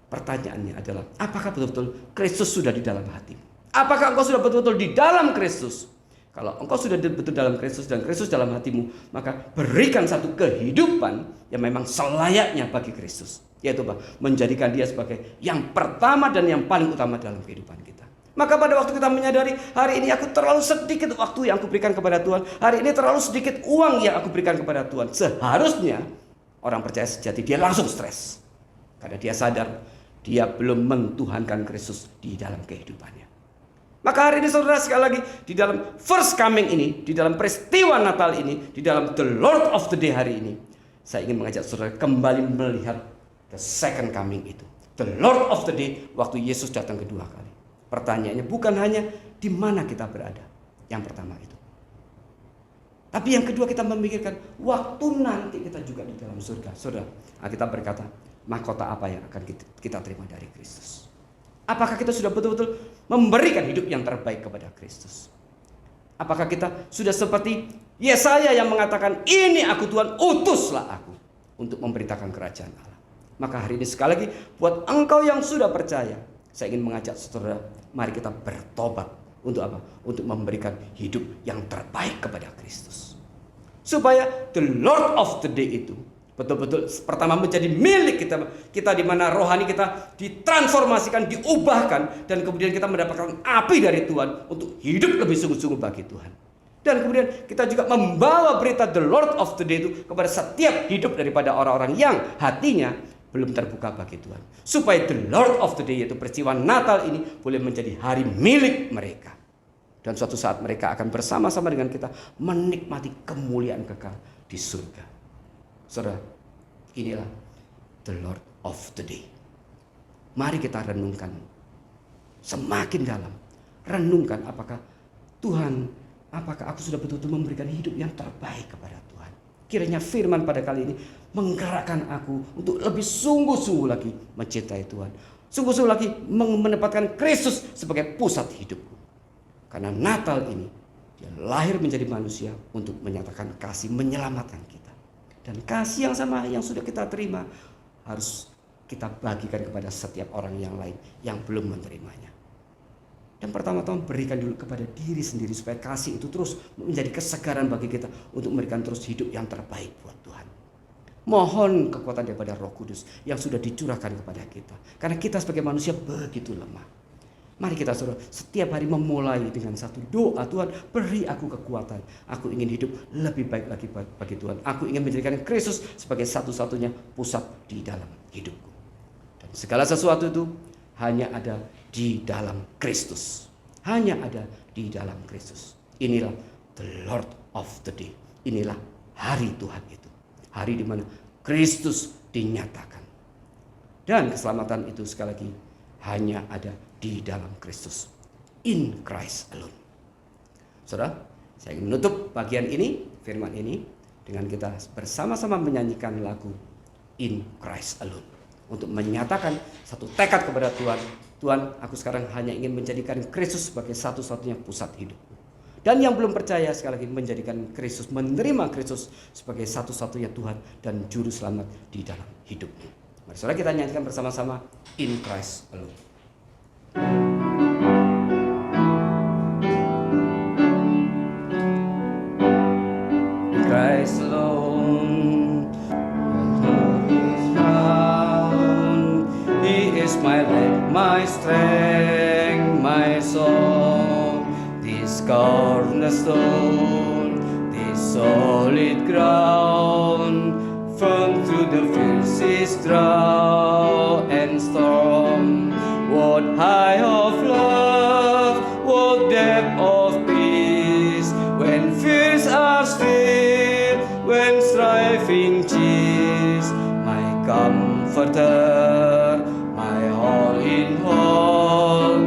pertanyaannya adalah, apakah betul-betul Kristus sudah di dalam hatimu? Apakah engkau sudah betul-betul di dalam Kristus? Kalau engkau sudah betul dalam Kristus dan Kristus dalam hatimu, maka berikan satu kehidupan yang memang selayaknya bagi Kristus. Yaitu apa? Menjadikan dia sebagai yang pertama dan yang paling utama dalam kehidupan kita. Maka pada waktu kita menyadari, hari ini aku terlalu sedikit waktu yang aku berikan kepada Tuhan, hari ini terlalu sedikit uang yang aku berikan kepada Tuhan, seharusnya orang percaya sejati dia langsung stres. Karena dia sadar dia belum mentuhankan Kristus di dalam kehidupannya. Maka hari ini saudara, sekali lagi di dalam first coming ini, di dalam peristiwa Natal ini, di dalam the Lord of the Day hari ini, saya ingin mengajak saudara kembali melihat the second coming itu, the Lord of the Day, waktu Yesus datang kedua kali. Pertanyaannya bukan hanya di mana kita berada, yang pertama itu, tapi yang kedua kita memikirkan waktu nanti kita juga di dalam surga. Saudara, kita berkata, mahkota apa yang akan kita terima dari Kristus? Apakah kita sudah betul-betul memberikan hidup yang terbaik kepada Kristus? Apakah kita sudah seperti Yesaya yang mengatakan, ini aku Tuhan, utuslah aku untuk memberitakan kerajaan Allah. Maka hari ini sekali lagi buat engkau yang sudah percaya, saya ingin mengajak saudara, mari kita bertobat. Untuk apa? Untuk memberikan hidup yang terbaik kepada Kristus. Supaya the Lord of the Day itu betul-betul pertama menjadi milik kita di mana rohani kita ditransformasikan, diubahkan, dan kemudian kita mendapatkan api dari Tuhan untuk hidup lebih sungguh-sungguh bagi Tuhan. Dan kemudian kita juga membawa berita the Lord of the Day itu kepada setiap hidup daripada orang-orang yang hatinya belum terbuka bagi Tuhan. Supaya the Lord of the Day, yaitu peristiwa Natal ini, boleh menjadi hari milik mereka. Dan suatu saat mereka akan bersama-sama dengan kita menikmati kemuliaan kekal di surga. Saudara, inilah the Lord of the Day. Mari kita renungkan semakin dalam. Renungkan apakah aku sudah betul-betul memberikan hidup yang terbaik kepada Tuhan. Kiranya firman pada kali ini menggerakkan aku untuk lebih sungguh-sungguh lagi mencintai Tuhan. Sungguh-sungguh lagi menempatkan Kristus sebagai pusat hidupku. Karena Natal ini, dia lahir menjadi manusia untuk menyatakan kasih, menyelamatkan kita. Dan kasih yang sama yang sudah kita terima harus kita bagikan kepada setiap orang yang lain yang belum menerimanya. Dan pertama-tama berikan dulu kepada diri sendiri supaya kasih itu terus menjadi kesegaran bagi kita untuk memberikan terus hidup yang terbaik buat Tuhan. Mohon kekuatan daripada Roh Kudus yang sudah dicurahkan kepada kita. Karena kita sebagai manusia begitu lemah. Mari kita saudara setiap hari memulai dengan satu doa, Tuhan beri aku kekuatan. Aku ingin hidup lebih baik lagi bagi Tuhan. Aku ingin menjadikan Kristus sebagai satu-satunya pusat di dalam hidupku. Dan segala sesuatu itu hanya ada di dalam Kristus. Hanya ada di dalam Kristus. Inilah the Lord of the day. Inilah hari Tuhan itu. Hari di mana Kristus dinyatakan. Dan keselamatan itu sekali lagi hanya ada di dalam Kristus. In Christ alone. Saudara, saya ingin menutup bagian ini, firman ini, dengan kita bersama-sama menyanyikan lagu In Christ alone. Untuk menyatakan satu tekad kepada Tuhan. Tuhan, aku sekarang hanya ingin menjadikan Kristus sebagai satu-satunya pusat hidupku. Dan yang belum percaya sekali lagi menjadikan Kristus, menerima Kristus sebagai satu-satunya Tuhan dan Juru Selamat di dalam hidupnya. Mari saudara kita nyanyikan bersama-sama In Christ alone. In Christ alone, is found. He is my life, my strength, my song. This cornerstone, this solid ground, firm through the fiercest drought and storm. What height of love, what depth of peace, when fears are still, when striving cease. My comforter, my all in all,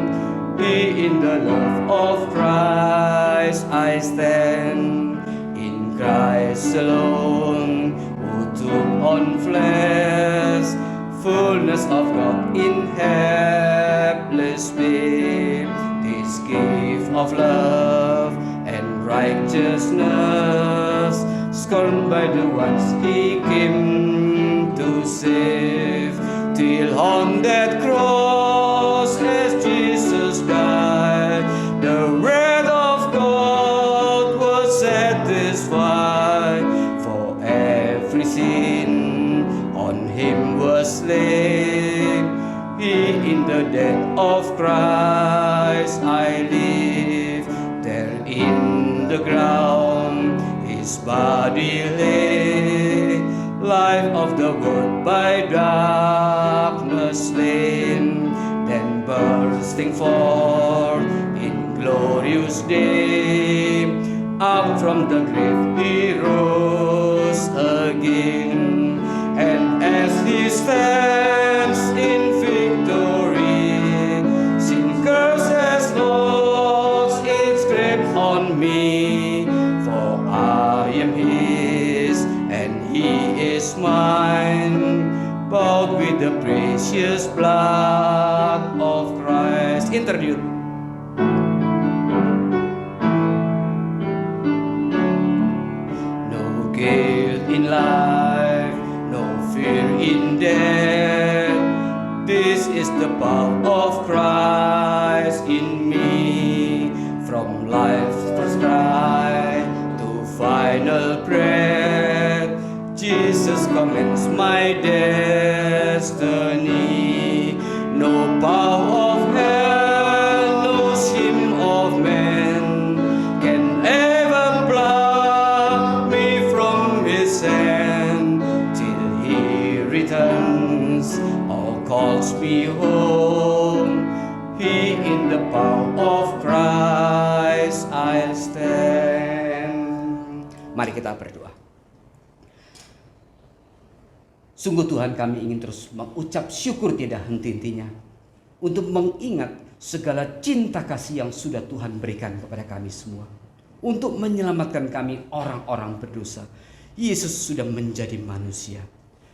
be in the love of Christ I stand. In Christ alone, who took on flesh, fullness of God in helpless babe. This gift of love and righteousness, scorned by the ones he came to save. Till on that cross as Jesus died, the wrath of God was satisfied. For every sin on him was laid. He in the death of Christ I live. There in the ground his body lay. Life of the world by darkness slain. Then bursting forth in glorious day, up from the grave he rose again. And as he stands in victory, sin curse has lost its grip on me. For I am his and he is mine, bought with the precious blood of Christ. Interlude. No guilt in life, no fear in death. This is the power of Christ in me. From life's first cry to final breath, Jesus commands my destiny. No power of hell, no scheme of man can ever pluck me from his hand. Till he returns or calls me home, he in the power of Christ I'll stand. Mari kita berdoa. Sungguh Tuhan, kami ingin terus mengucap syukur tidak henti-hentinya untuk mengingat segala cinta kasih yang sudah Tuhan berikan kepada kami semua. Untuk menyelamatkan kami orang-orang berdosa. Yesus sudah menjadi manusia.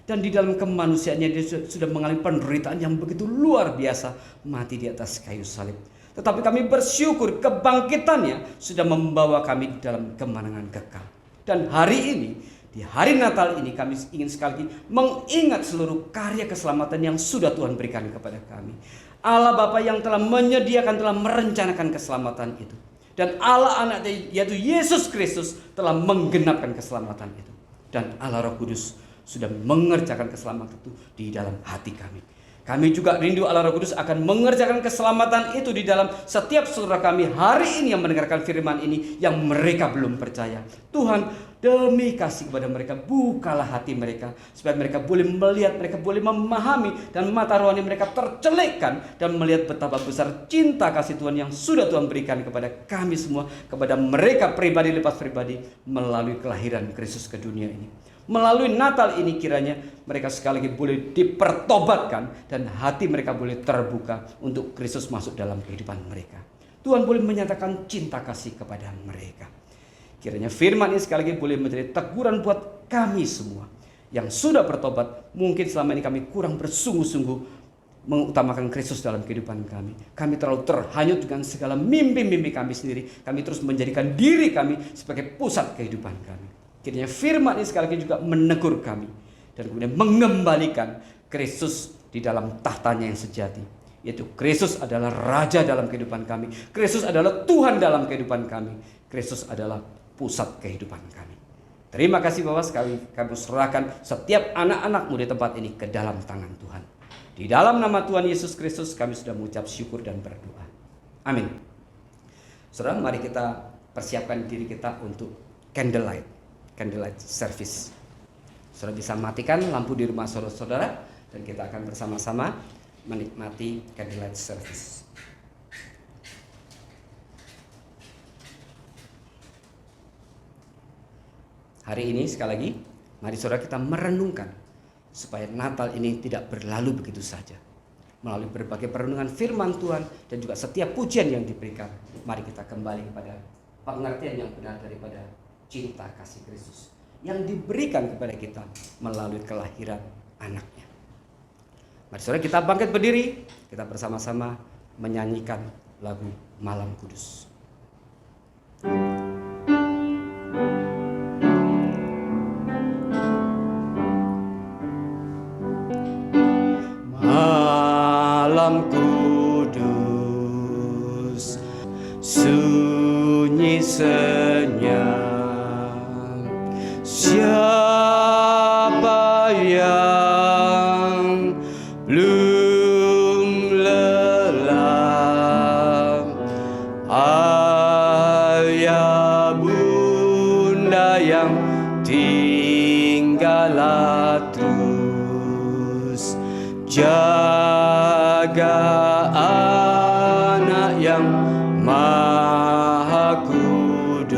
Dan di dalam kemanusiaannya dia sudah mengalami penderitaan yang begitu luar biasa, mati di atas kayu salib. Tetapi kami bersyukur kebangkitannya sudah membawa kami dalam kemenangan kekal. Dan hari ini Di hari Natal ini kami ingin sekali lagi mengingat seluruh karya keselamatan yang sudah Tuhan berikan kepada kami. Allah Bapa yang telah menyediakan, telah merencanakan keselamatan itu. Dan Allah Anaknya yaitu Yesus Kristus telah menggenapkan keselamatan itu. Dan Allah Roh Kudus sudah mengerjakan keselamatan itu di dalam hati kami. Kami juga rindu Allah Roh Kudus akan mengerjakan keselamatan itu di dalam setiap saudara kami hari ini yang mendengarkan firman ini yang mereka belum percaya. Tuhan, demi kasih kepada mereka, bukalah hati mereka supaya mereka boleh melihat, mereka boleh memahami, dan mata rohani mereka tercelikkan dan melihat betapa besar cinta kasih Tuhan yang sudah Tuhan berikan kepada kami semua, kepada mereka pribadi lepas pribadi melalui kelahiran Kristus ke dunia ini. Melalui Natal ini kiranya mereka sekali lagi boleh dipertobatkan dan hati mereka boleh terbuka untuk Kristus masuk dalam kehidupan mereka. Tuhan boleh menyatakan cinta kasih kepada mereka. Kiranya firman ini sekali lagi boleh menjadi teguran buat kami semua yang sudah bertobat. Mungkin selama ini kami kurang bersungguh-sungguh mengutamakan Kristus dalam kehidupan kami. Kami terlalu terhanyut dengan segala mimpi-mimpi kami sendiri. Kami terus menjadikan diri kami sebagai pusat kehidupan kami. Kiranya firman ini sekali lagi juga menegur kami dan kemudian mengembalikan Kristus di dalam tahtanya yang sejati. Yaitu Kristus adalah Raja dalam kehidupan kami. Kristus adalah Tuhan dalam kehidupan kami. Kristus adalah pusat kehidupan kami. Terima kasih Bapak, sekali kami serahkan setiap anak-anakmu di tempat ini ke dalam tangan Tuhan. Di dalam nama Tuhan Yesus Kristus kami sudah mengucap syukur dan berdoa. Amin. Saudara, mari kita persiapkan diri kita untuk candlelight service. Saudara bisa matikan lampu di rumah saudara-saudara dan kita akan bersama-sama menikmati candlelight service. Hari ini sekali lagi mari saudara kita merenungkan supaya Natal ini tidak berlalu begitu saja. Melalui berbagai perenungan firman Tuhan dan juga setiap pujian yang diberikan, mari kita kembali kepada pengertian yang benar daripada cinta kasih Kristus yang diberikan kepada kita melalui kelahiran anaknya. Mari saudara kita bangkit berdiri, kita bersama-sama menyanyikan lagu Malam Kudus. Malam kudus, sunyi senyap. Siapa yang belum lelah? Ayah bunda yang tinggallah terus, jaga anak yang maha kudus.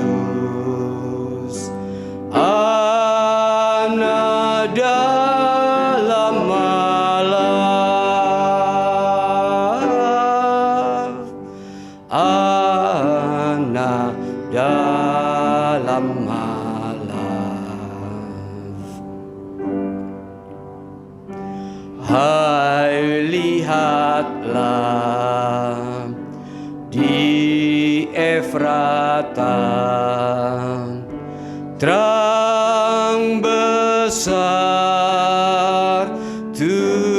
Anak dalam malam, anak dalam malam. Hai, lihatlah di Efrata terang besar turunlah,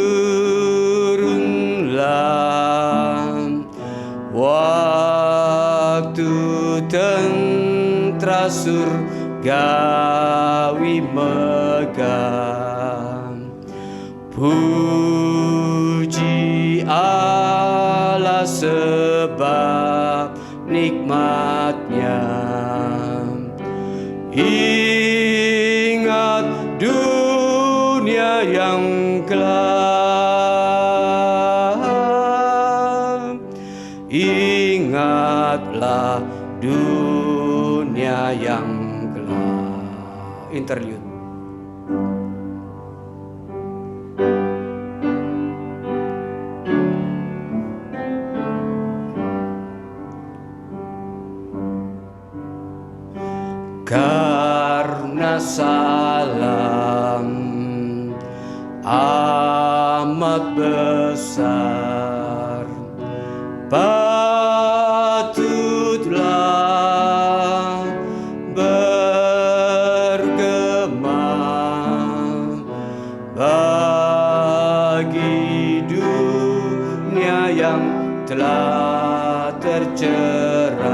waktu tentara surgawi megah. Puji Allah sebab nikmatnya. Ingat dunia yang gelap, ingatlah dunia yang gelap. Interlude. Karena salam amat besar, patutlah bergema bercerai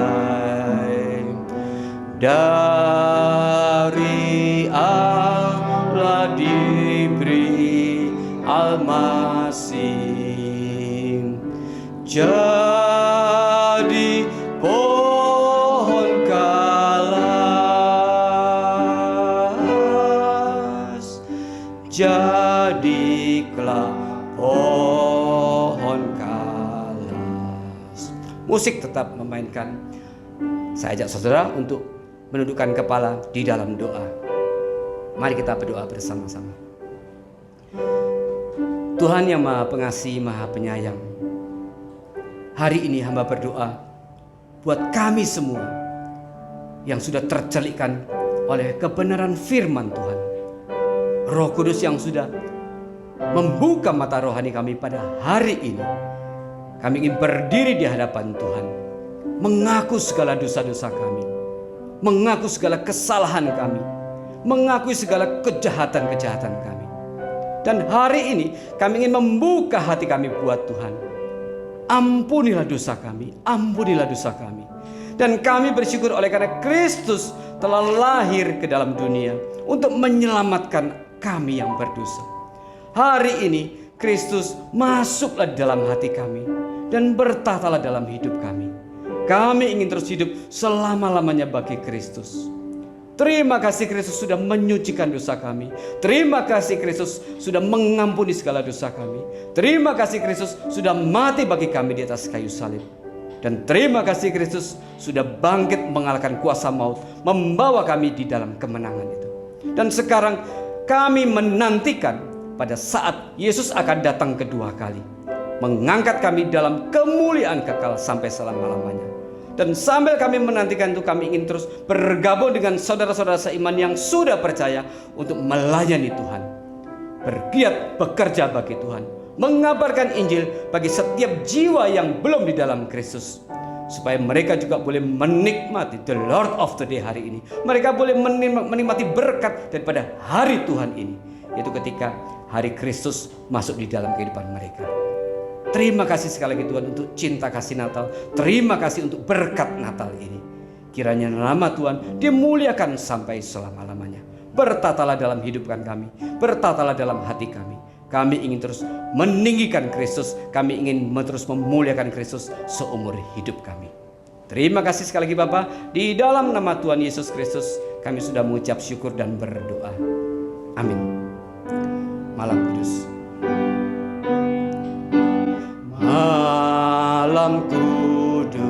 dari Allah diberi Al-Masih jadi pohon kalas, jadilah pohon kalas. Musik tetap memainkan. Saya ajak saudara untuk menundukkan kepala di dalam doa. Mari kita berdoa bersama-sama. Tuhan yang Maha Pengasih, Maha Penyayang, hari ini hamba berdoa buat kami semua yang sudah tercelikkan oleh kebenaran firman Tuhan. Roh Kudus yang sudah membuka mata rohani kami pada hari ini. Kami ingin berdiri di hadapan Tuhan, mengaku segala dosa-dosa kami, mengaku segala kesalahan kami, mengakui segala kejahatan-kejahatan kami. Dan hari ini kami ingin membuka hati kami buat Tuhan. Ampunilah dosa kami, ampunilah dosa kami. Dan kami bersyukur oleh karena Kristus telah lahir ke dalam dunia untuk menyelamatkan kami yang berdosa. Hari ini Kristus masuklah dalam hati kami dan bertatalah dalam hidup kami. Kami ingin terus hidup selama-lamanya bagi Kristus. Terima kasih Kristus sudah menyucikan dosa kami. Terima kasih Kristus sudah mengampuni segala dosa kami. Terima kasih Kristus sudah mati bagi kami di atas kayu salib. Dan terima kasih Kristus sudah bangkit mengalahkan kuasa maut, membawa kami di dalam kemenangan itu. Dan sekarang kami menantikan pada saat Yesus akan datang kedua kali, mengangkat kami dalam kemuliaan kekal sampai selama-lamanya. Dan sambil kami menantikan itu, kami ingin terus bergabung dengan saudara-saudara seiman yang sudah percaya untuk melayani Tuhan, bergiat bekerja bagi Tuhan, mengabarkan Injil bagi setiap jiwa yang belum di dalam Kristus, supaya mereka juga boleh menikmati the Lord of the Day hari ini. Mereka boleh menikmati berkat daripada hari Tuhan ini, yaitu ketika hari Kristus masuk di dalam kehidupan mereka. Terima kasih sekali lagi Tuhan untuk cinta kasih Natal. Terima kasih untuk berkat Natal ini. Kiranya nama Tuhan dimuliakan sampai selama-lamanya. Bertatalah dalam hidupan kami, bertatalah dalam hati kami. Kami ingin terus meninggikan Kristus. Kami ingin terus memuliakan Kristus seumur hidup kami. Terima kasih sekali lagi Bapa. Di dalam nama Tuhan Yesus Kristus kami sudah mengucap syukur dan berdoa. Amin. Malam kudus. Malam kudus,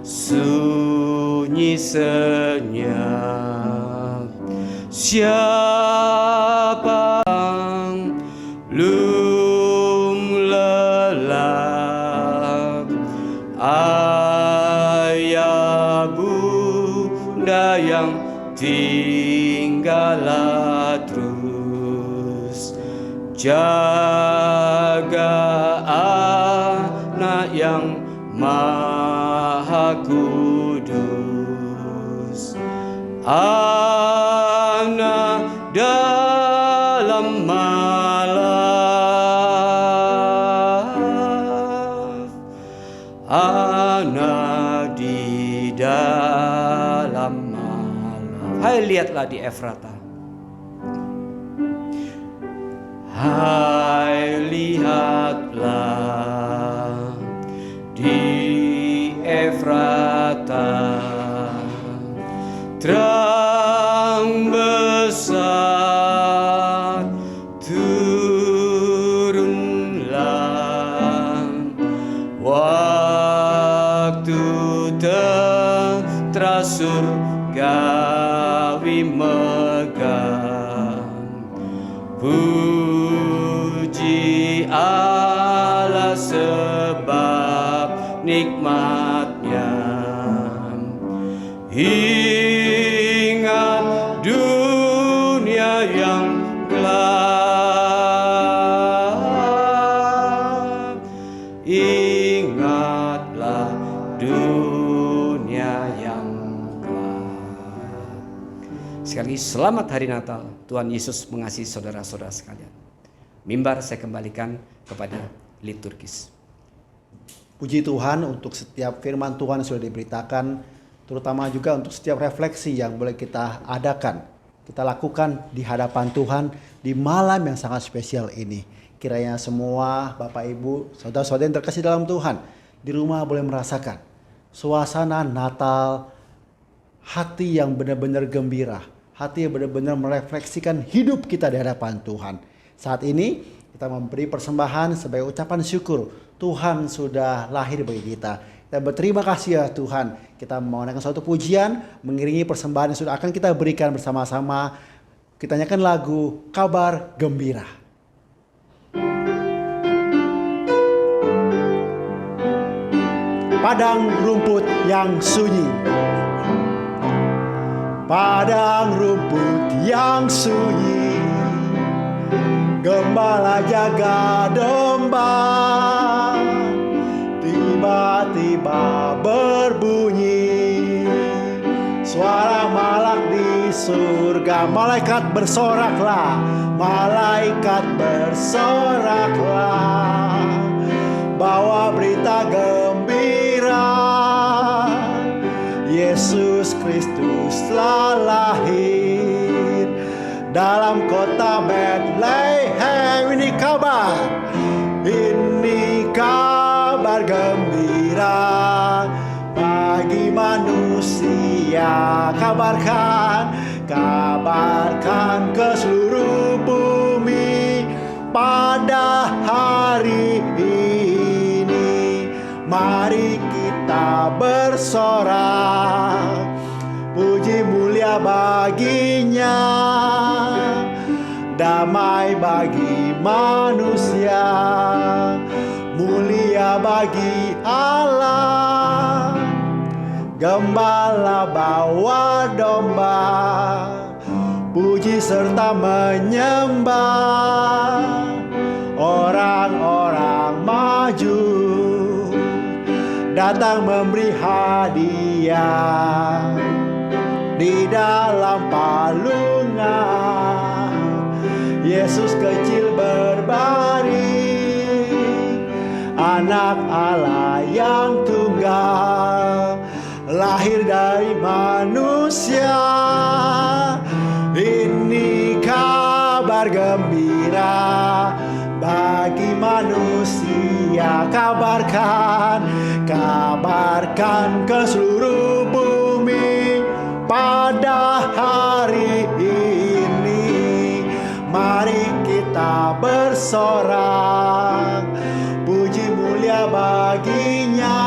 sunyi senyap, siapa yang belum lelap, ayah bunda yang tinggallah terus, jaga anak yang maha kudus, anak dalam malam, anak di dalam malam. Hai, lihatlah di Efrata. Hai, lihatlah di Efrata, terang besar turunlah, waktu tentera surgawi megang. Puji Allah sebab nikmatnya, ingat dunia yang gelap, ingatlah dunia yang gelap. Sekali lagi selamat hari Natal. Tuhan Yesus mengasihi saudara-saudara sekalian. Mimbar saya kembalikan kepada liturgis. Puji Tuhan untuk setiap firman Tuhan yang sudah diberitakan, terutama juga untuk setiap refleksi yang boleh kita adakan, kita lakukan di hadapan Tuhan di malam yang sangat spesial ini. Kiranya semua Bapak Ibu, saudara-saudara yang terkasih dalam Tuhan, di rumah boleh merasakan suasana Natal, hati yang benar-benar gembira, hati yang benar-benar merefleksikan hidup kita di hadapan Tuhan. Saat ini kita memberi persembahan sebagai ucapan syukur Tuhan sudah lahir bagi kita. Kita berterima kasih ya Tuhan. Kita memohonkan suatu pujian mengiringi persembahan yang sudah akan kita berikan bersama-sama. Kita nyanyikan lagu Kabar Gembira. Padang rumput yang sunyi, padang rumput yang sunyi, gembala jaga domba, tiba-tiba berbunyi suara malak di surga. Malaikat bersoraklah, malaikat bersoraklah, bawa berita gembira, Yesus Kristus telah lahir dalam kota Bethlehem. Ini kabar gembira bagi manusia. Kabarkan ke seluruh bumi pada hari ini. Mari kita bersorak, puji mulia baginya, damai bagi manusia, mulia bagi Allah. Gembala bawa domba, puji serta menyembah. Orang-orang maju datang memberi hadiah di dalam palungan. Yesus kecil berbaring, anak Allah yang tunggal, lahir dari manusia. Ini kabar gembira bagi manusia. Kabarkan ke seluruh bumi pada hari ini. Mari kita bersorak, puji mulia baginya,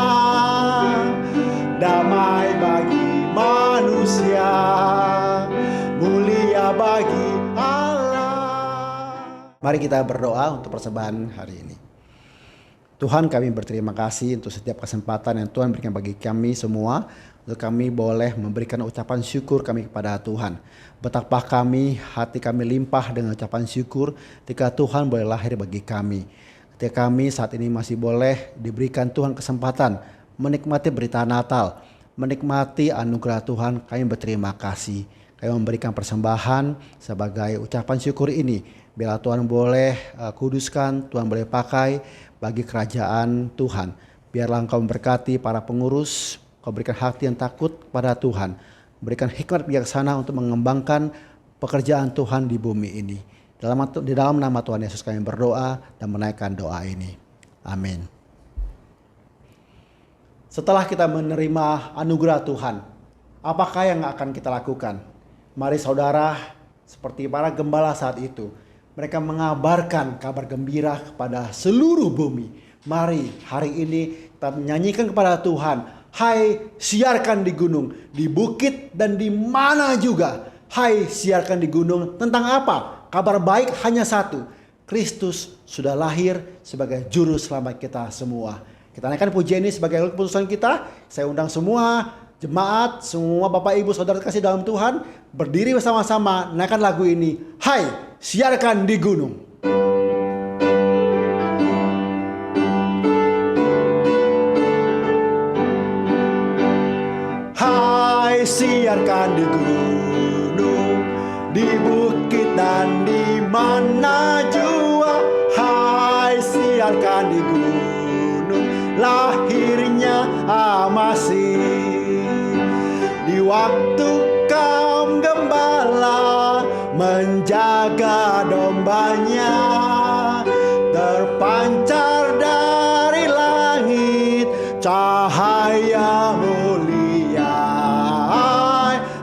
damai bagi manusia, mulia bagi Allah. Mari kita berdoa untuk persembahan hari ini. Tuhan, kami berterima kasih untuk setiap kesempatan yang Tuhan berikan bagi kami semua, untuk kami boleh memberikan ucapan syukur kami kepada Tuhan. Betapa hati kami limpah dengan ucapan syukur ketika Tuhan boleh lahir bagi kami. Ketika kami saat ini masih boleh diberikan Tuhan kesempatan menikmati berita Natal, menikmati anugerah Tuhan, kami berterima kasih. Kami memberikan persembahan sebagai ucapan syukur ini. Biarlah Tuhan boleh kuduskan, Tuhan boleh pakai bagi kerajaan Tuhan. Biarlah Engkau memberkati para pengurus, Kau berikan hati yang takut kepada Tuhan, berikan hikmat bijaksana untuk mengembangkan pekerjaan Tuhan di bumi ini. Di dalam nama Tuhan Yesus kami berdoa dan menaikkan doa ini. Amin. Setelah kita menerima anugerah Tuhan, apakah yang akan kita lakukan? Mari saudara, seperti para gembala saat itu, mereka mengabarkan kabar gembira kepada seluruh bumi. Mari hari ini kita menyanyikan kepada Tuhan, hai siarkan di gunung, di bukit dan di mana juga. Hai siarkan di gunung tentang apa? Kabar baik hanya satu, Kristus sudah lahir sebagai juru selamat kita semua. Kita naikkan pujian ini sebagai keputusan kita. Saya undang semua jemaat, semua Bapak Ibu Saudara kasih dalam Tuhan, berdiri bersama-sama naikkan lagu ini. Hai siarkan di gunung. Hai siarkan di gunung, di bukit dan di mana jua. Hai siarkan di gunung, lahir Almasih. Di waktu kaum gembala menjaga dombanya, terpancar dari langit cahaya mulia.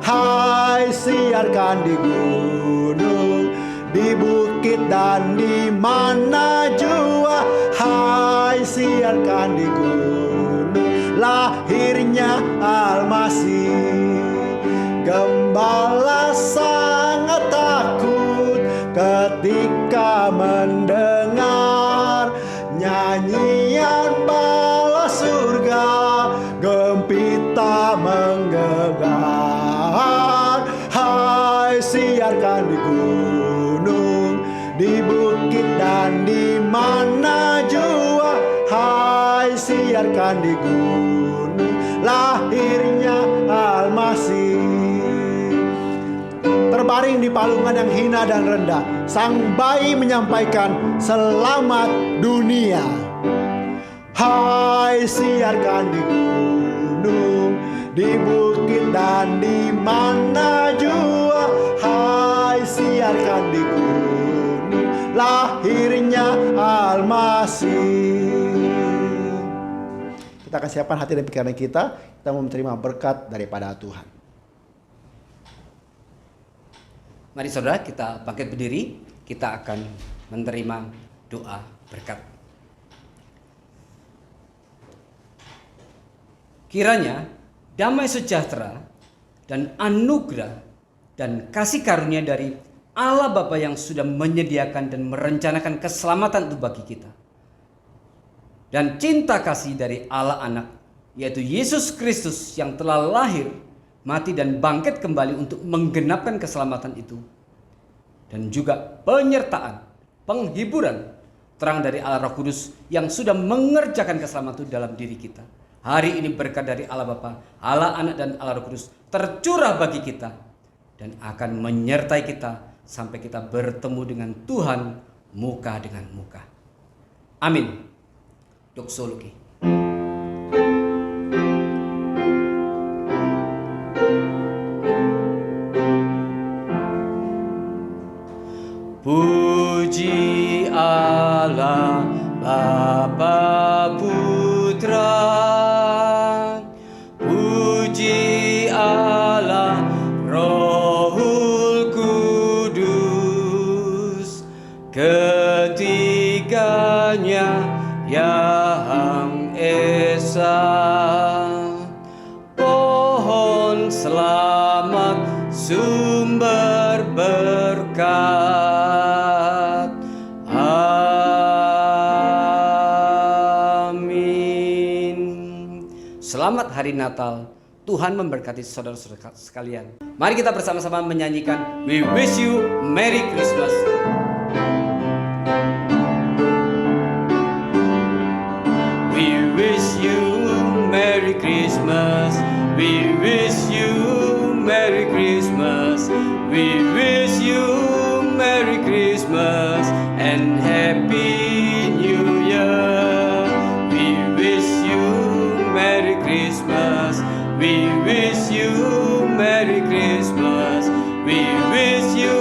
Hai, siarkan di gunung, di bukit dan di mana jua. Hai, siarkan di gunung, lahirnya Almasih. Gembala sangat takut ketika mendengar nyanyian bala surga, gempita menggelegar. Hai, siarkan di gunung, di bukit dan di mana jua. Hai, siarkan di gunung, lahirnya Almasih. Terbaring di palungan yang hina dan rendah, sang bayi menyampaikan selamat dunia. Hai, siarkan di gunung, di bukit dan di mana jua. Hai, siarkan di gunung, lahirnya Almasih. Kita akan siapkan hati dan pikiran kita mau menerima berkat daripada Tuhan. Mari saudara, kita bangkit berdiri, kita akan menerima doa berkat. Kiranya damai sejahtera dan anugerah dan kasih karunia dari Allah Bapa yang sudah menyediakan dan merencanakan keselamatan itu bagi kita, dan cinta kasih dari Allah Anak, yaitu Yesus Kristus yang telah lahir, mati dan bangkit kembali untuk menggenapkan keselamatan itu, dan juga penyertaan, penghiburan, terang dari Allah Roh Kudus yang sudah mengerjakan keselamatan itu dalam diri kita. Hari ini berkat dari Allah Bapa, Allah Anak dan Allah Roh Kudus tercurah bagi kita dan akan menyertai kita sampai kita bertemu dengan Tuhan muka dengan muka. Amin. Doksologi. Puji Allah Bapa Putra, puji Allah Rohul Kudus, ketiganya yang esa. Pohon selamat, sumber berkat. Selamat Hari Natal. Tuhan memberkati saudara-saudara sekalian. Mari kita bersama-sama menyanyikan We Wish You Merry Christmas. We wish you Merry Christmas. We wish you Merry Christmas. We wish you Merry Christmas and Happy New Year. We wish you Merry Christmas. We wish you Merry Christmas. We wish you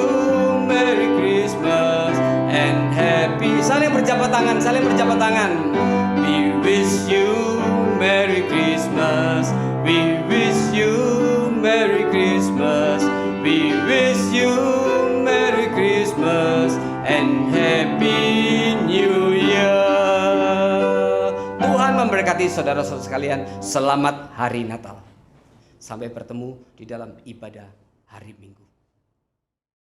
Merry Christmas and Happy. Saling berjabat tangan, saling berjabat tangan. We wish you Merry Christmas. We wish you Merry Christmas. We wish you Merry Christmas and Happy New Year. Tuhan memberkati saudara-saudara sekalian. Selamat Hari Natal. Sampai bertemu di dalam ibadah hari Minggu.